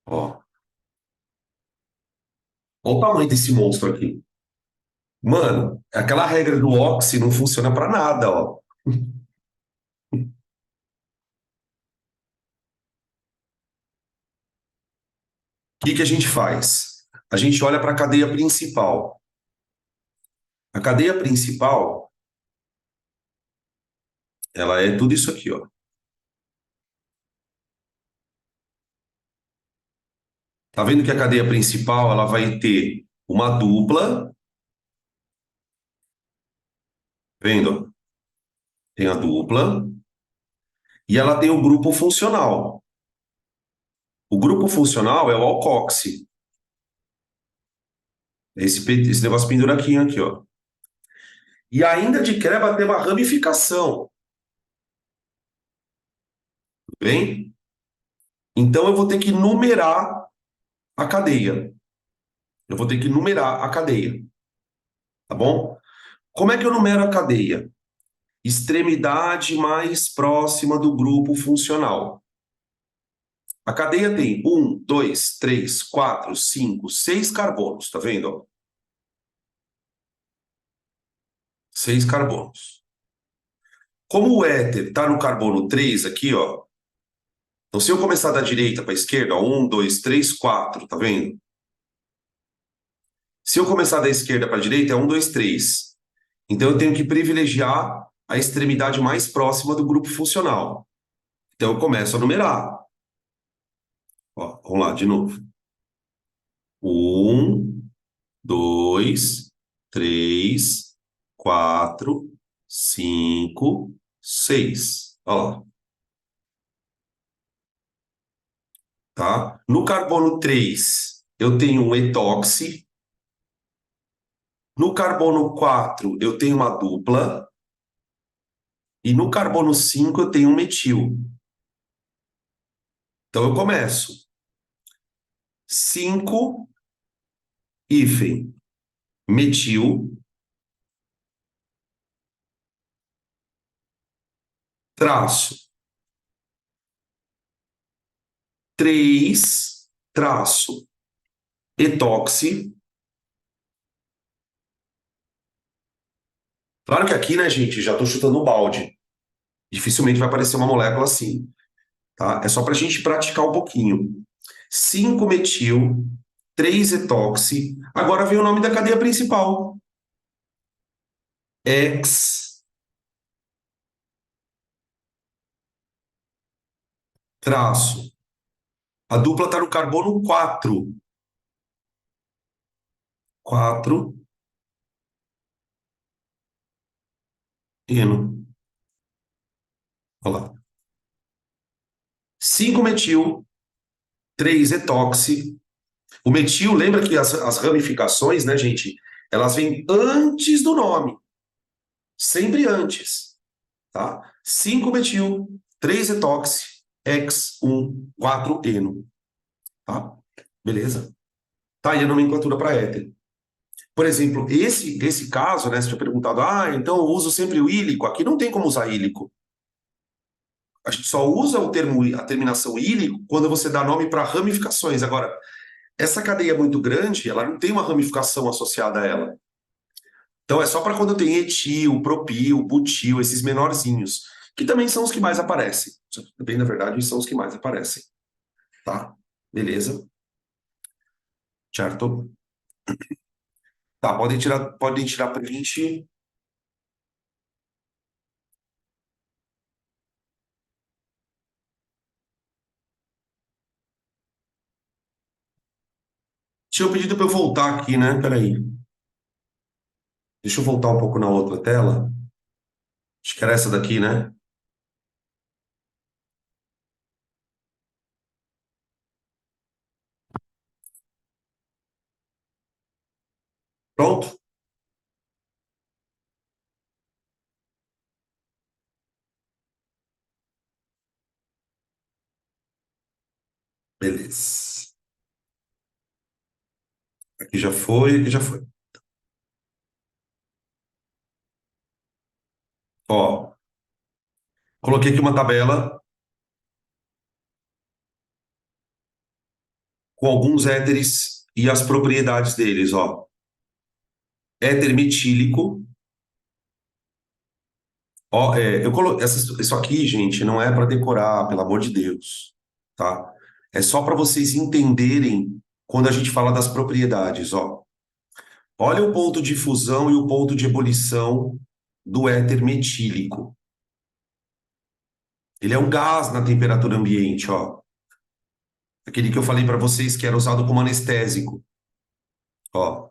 Ó. Olha o tamanho desse monstro aqui. Mano, aquela regra do Oxy não funciona pra nada, ó. O que que a gente faz? A gente olha para a cadeia principal. A cadeia principal, ela é tudo isso aqui, ó. Tá vendo que a cadeia principal, ela vai ter uma dupla, vendo? Tem a dupla e ela tem o grupo funcional. O grupo funcional é o alcoxy. Esse negócio penduraquinho aqui, ó. E ainda de creba tem uma ramificação, tudo bem? Então eu vou ter que numerar a cadeia. Eu vou ter que numerar a cadeia, tá bom? Como é que eu numero a cadeia? Extremidade mais próxima do grupo funcional. A cadeia tem 6 carbonos, tá vendo? 6 carbonos. Como o éter está no carbono 3 aqui, ó. Então, se eu começar da direita para a esquerda, ó, 4, tá vendo? Se eu começar da esquerda para a direita, é 3. Então, eu tenho que privilegiar a extremidade mais próxima do grupo funcional. Então, eu começo a numerar. Ó, vamos lá, de novo. 1, 2, 3, 4, 5, 6. Olha lá, tá? No carbono 3, eu tenho um etoxi. No carbono 4, eu tenho uma dupla. E no carbono 5, eu tenho um metil. Então, eu começo. 5, hífen, metil, traço. 3, traço, etoxi. Claro que aqui, né, gente, já estou chutando o balde. Dificilmente vai aparecer uma molécula assim, tá? É só para a gente praticar um pouquinho. 5-metil, 3-etoxi. Agora vem o nome da cadeia principal. X, traço. A dupla está no carbono 4. 4, eno. Olha lá. 5-metil, 3-etoxi. O metil, lembra que as ramificações, né, gente? Elas vêm antes do nome. Sempre antes, tá? 5-metil, 3-etoxi, X1,4-eno, tá? Beleza? Tá aí a nomenclatura para éter. Por exemplo, esse caso, né, você tinha perguntado, então eu uso sempre o ílico. Aqui não tem como usar ílico. A gente só usa o termo, a terminação ílico quando você dá nome para ramificações. Agora, essa cadeia muito grande, ela não tem uma ramificação associada a ela. Então é só para quando tem etil, propil, butil, esses menorzinhos, que também são os que mais aparecem. Bem, na verdade, são os que mais aparecem. Tá? Beleza? Certo? Tá, podem tirar print. Tinha pedido para eu voltar aqui, né? Peraí. Deixa eu voltar um pouco na outra tela. Acho que era essa daqui, né? Pronto? Beleza. Aqui já foi, aqui já foi. Ó, coloquei aqui uma tabela com alguns éteres e as propriedades deles, ó. Éter metílico, ó, isso aqui, gente, não é para decorar, pelo amor de Deus, tá? É só para vocês entenderem quando a gente fala das propriedades, ó. Olha o ponto de fusão e o ponto de ebulição do éter metílico. Ele é um gás na temperatura ambiente, ó. Aquele que eu falei para vocês que era usado como anestésico, ó.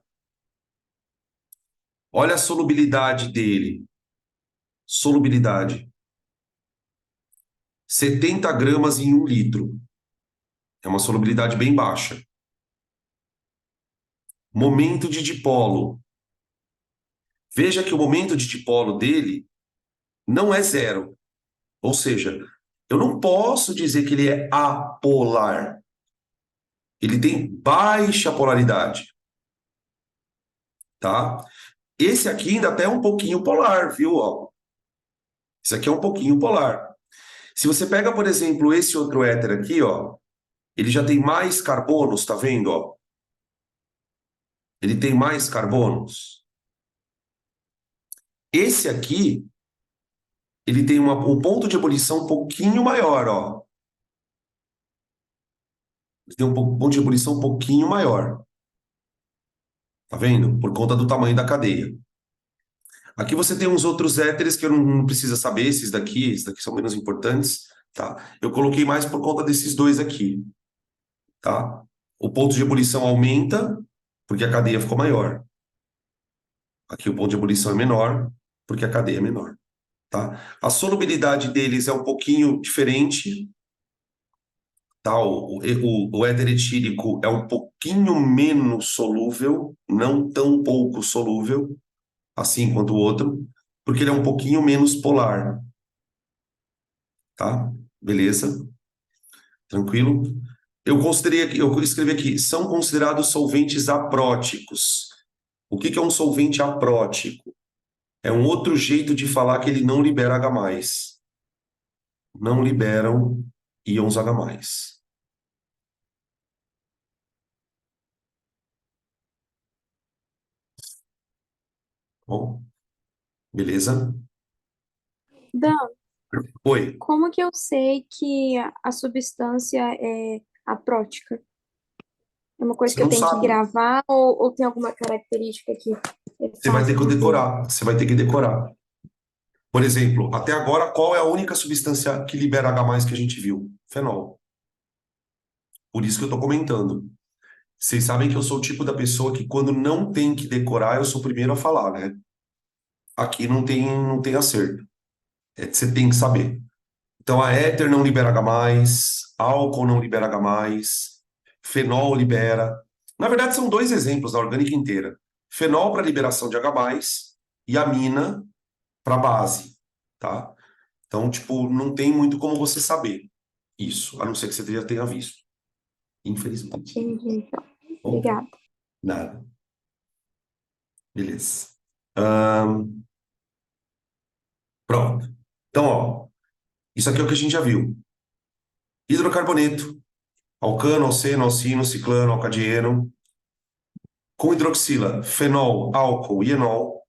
Olha a solubilidade dele. Solubilidade. 70 gramas em 1 litro. É uma solubilidade bem baixa. Momento de dipolo. Veja que o momento de dipolo dele não é zero. Ou seja, eu não posso dizer que ele é apolar. Ele tem baixa polaridade, tá? Esse aqui ainda até é um pouquinho polar, viu? Ó, esse aqui é um pouquinho polar. Se você pega, por exemplo, esse outro éter aqui, ó, ele já tem mais carbonos, tá vendo, ó? Ele tem mais carbonos. Esse aqui, ele tem um ponto de ebulição um pouquinho maior, ó. Ele tem um ponto de ebulição um pouquinho maior. Tá vendo? Por conta do tamanho da cadeia. Aqui você tem uns outros éteres que eu não precisa saber, esses daqui são menos importantes, tá? Eu coloquei mais por conta desses dois aqui, tá? O ponto de ebulição aumenta porque a cadeia ficou maior. Aqui o ponto de ebulição é menor porque a cadeia é menor, tá? A solubilidade deles é um pouquinho diferente, tá? O éter etílico é um pouquinho menos solúvel, não tão pouco solúvel, assim quanto o outro, porque ele é um pouquinho menos polar, tá? Beleza? Tranquilo? Eu escrevi aqui, são considerados solventes apróticos. O que que é um solvente aprótico? É um outro jeito de falar que ele não libera H+. Não liberam íons H+. Bom, beleza? Dan, Oi, como que eu sei que a substância é aprótica? É uma coisa você que eu não tenho que sabe. gravar ou tem alguma característica que é Você vai ter fácil que de ver? decorar. Você vai ter que decorar. Por exemplo, até agora, qual é a única substância que libera H+ que a gente viu? Fenol. Por isso que eu estou comentando. Vocês sabem que eu sou o tipo da pessoa que quando não tem que decorar, eu sou o primeiro a falar, né? Aqui não tem acerto. Você tem que saber. Então, a éter não libera H+, álcool não libera H+, fenol libera. Na verdade, são dois exemplos da orgânica inteira. Fenol para liberação de H+, e amina para base, tá? Então, tipo, não tem muito como você saber isso, a não ser que você já tenha visto, infelizmente. Entendi, então. Bom, Obrigada. nada. Beleza. Ahn, pronto. Então, ó, isso aqui é o que a gente já viu. Hidrocarboneto, alcano, alceno, alcino, ciclano, alcadieno, com hidroxila, fenol, álcool e enol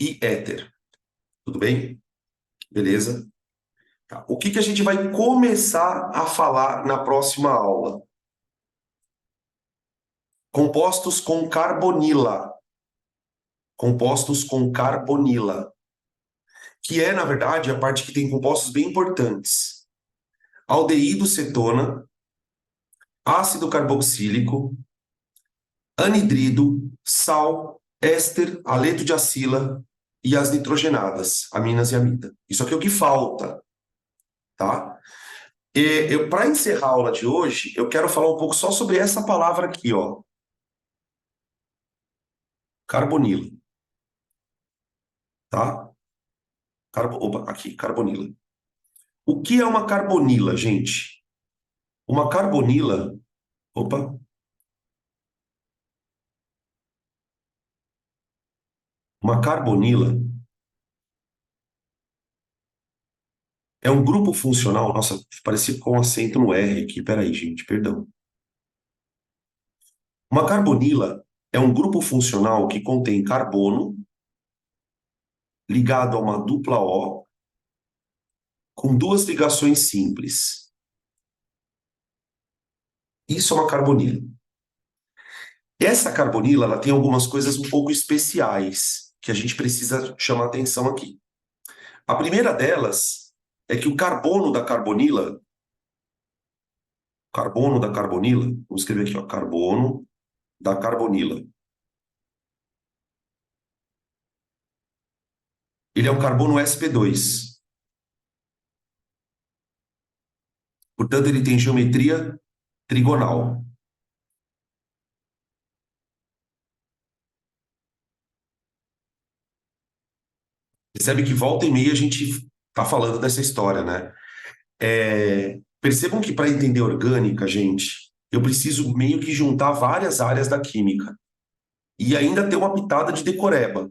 e éter. Tudo bem? Beleza? Tá. O que que a gente vai começar a falar na próxima aula? Compostos com carbonila. Compostos com carbonila. Que é, na verdade, a parte que tem compostos bem importantes. Aldeído cetona, ácido carboxílico, anidrido, sal, éster, aleto de acila e as nitrogenadas, aminas e amida. Isso aqui é o que falta, tá? Para encerrar a aula de hoje, eu quero falar um pouco só sobre essa palavra aqui, ó. Carbonila, tá? Opa, aqui, carbonila. O que é uma carbonila, gente? Uma carbonila, opa, uma carbonila é um grupo funcional. Nossa, parecia com acento no R aqui. Peraí, gente, perdão. Uma carbonila é um grupo funcional que contém carbono ligado a uma dupla O com duas ligações simples. Isso é uma carbonila. Essa carbonila, ela tem algumas coisas um pouco especiais que a gente precisa chamar atenção aqui. A primeira delas é que o carbono da carbonila, vamos escrever aqui, ó, carbono da carbonila. Ele é um carbono sp2. Portanto, ele tem geometria trigonal. Percebe que volta e meia a gente está falando dessa história, né? Percebam que para entender orgânica, gente, eu preciso meio que juntar várias áreas da química. E ainda ter uma pitada de decoreba.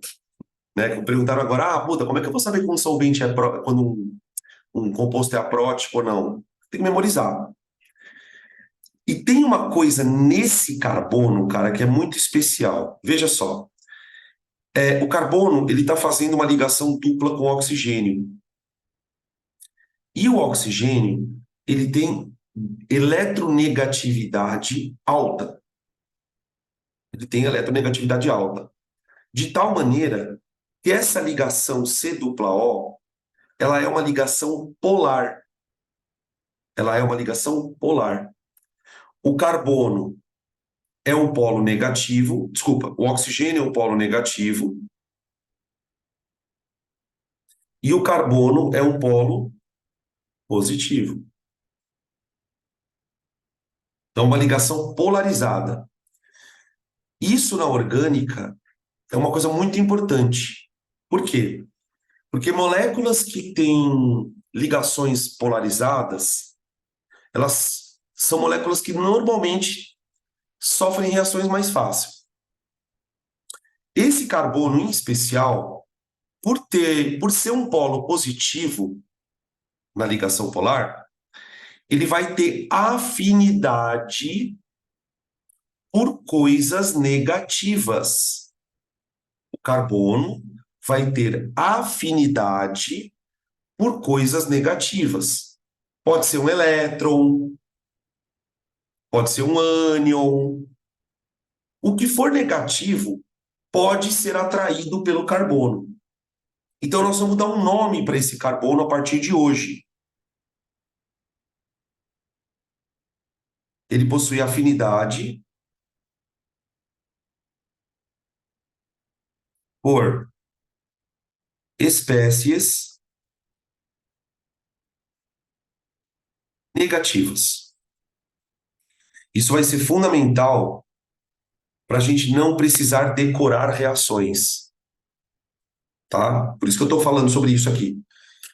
Né? Perguntaram agora, Buda, como é que eu vou saber quando um solvente quando um composto é aprótico ou não? Tem que memorizar. E tem uma coisa nesse carbono, cara, que é muito especial. Veja só. O carbono, ele está fazendo uma ligação dupla com o oxigênio. E o oxigênio, ele tem eletronegatividade alta. Ele tem eletronegatividade alta. De tal maneira que essa ligação C dupla O, ela é uma ligação polar. Ela é uma ligação polar. O carbono é um polo negativo, desculpa, o oxigênio é um polo negativo e o carbono é um polo positivo. Então, uma ligação polarizada. Isso na orgânica é uma coisa muito importante. Por quê? Porque moléculas que têm ligações polarizadas, elas são moléculas que normalmente sofrem reações mais fáceis. Esse carbono, em especial, por ser um polo positivo na ligação polar, ele vai ter afinidade por coisas negativas. O carbono vai ter afinidade por coisas negativas. Pode ser um elétron, pode ser um ânion. O que for negativo pode ser atraído pelo carbono. Então, nós vamos dar um nome para esse carbono a partir de hoje. Ele possui afinidade por espécies negativas. Isso vai ser fundamental para a gente não precisar decorar reações. Tá? Por isso que eu estou falando sobre isso aqui.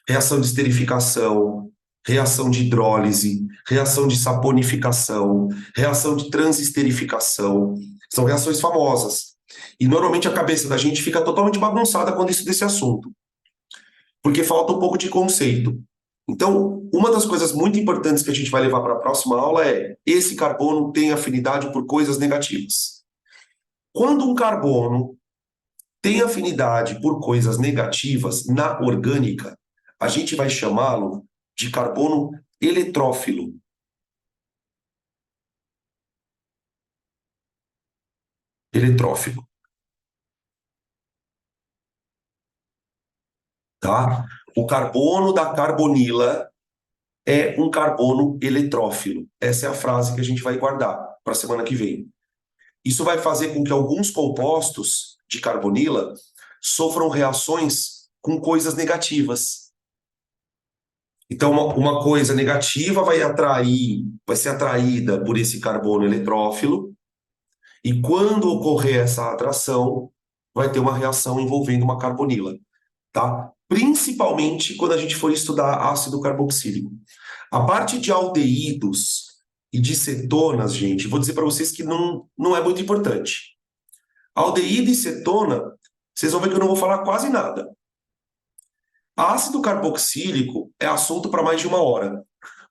Reação de esterificação, reação de hidrólise, reação de saponificação, reação de transesterificação. São reações famosas. E normalmente a cabeça da gente fica totalmente bagunçada quando isso desse assunto. Porque falta um pouco de conceito. Então, uma das coisas muito importantes que a gente vai levar para a próxima aula é: esse carbono tem afinidade por coisas negativas. Quando um carbono tem afinidade por coisas negativas na orgânica, a gente vai chamá-lo de carbono eletrófilo. Eletrófilo. Tá? O carbono da carbonila é um carbono eletrófilo. Essa é a frase que a gente vai guardar para a semana que vem. Isso vai fazer com que alguns compostos de carbonila sofram reações com coisas negativas. Então, uma coisa negativa vai ser atraída por esse carbono eletrófilo, e quando ocorrer essa atração, vai ter uma reação envolvendo uma carbonila, tá? Principalmente quando a gente for estudar ácido carboxílico. A parte de aldeídos e de cetonas, gente, vou dizer para vocês que não é muito importante. Aldeído e cetona, vocês vão ver que eu não vou falar quase nada. Ácido carboxílico é assunto para mais de 1 hora,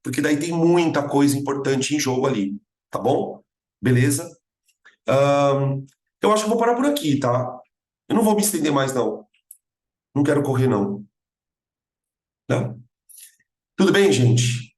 porque daí tem muita coisa importante em jogo ali, tá bom? Beleza? Ahn, eu acho que eu vou parar por aqui, tá? Eu não vou me estender mais, não. Não quero correr, não. Né? Tudo bem, gente?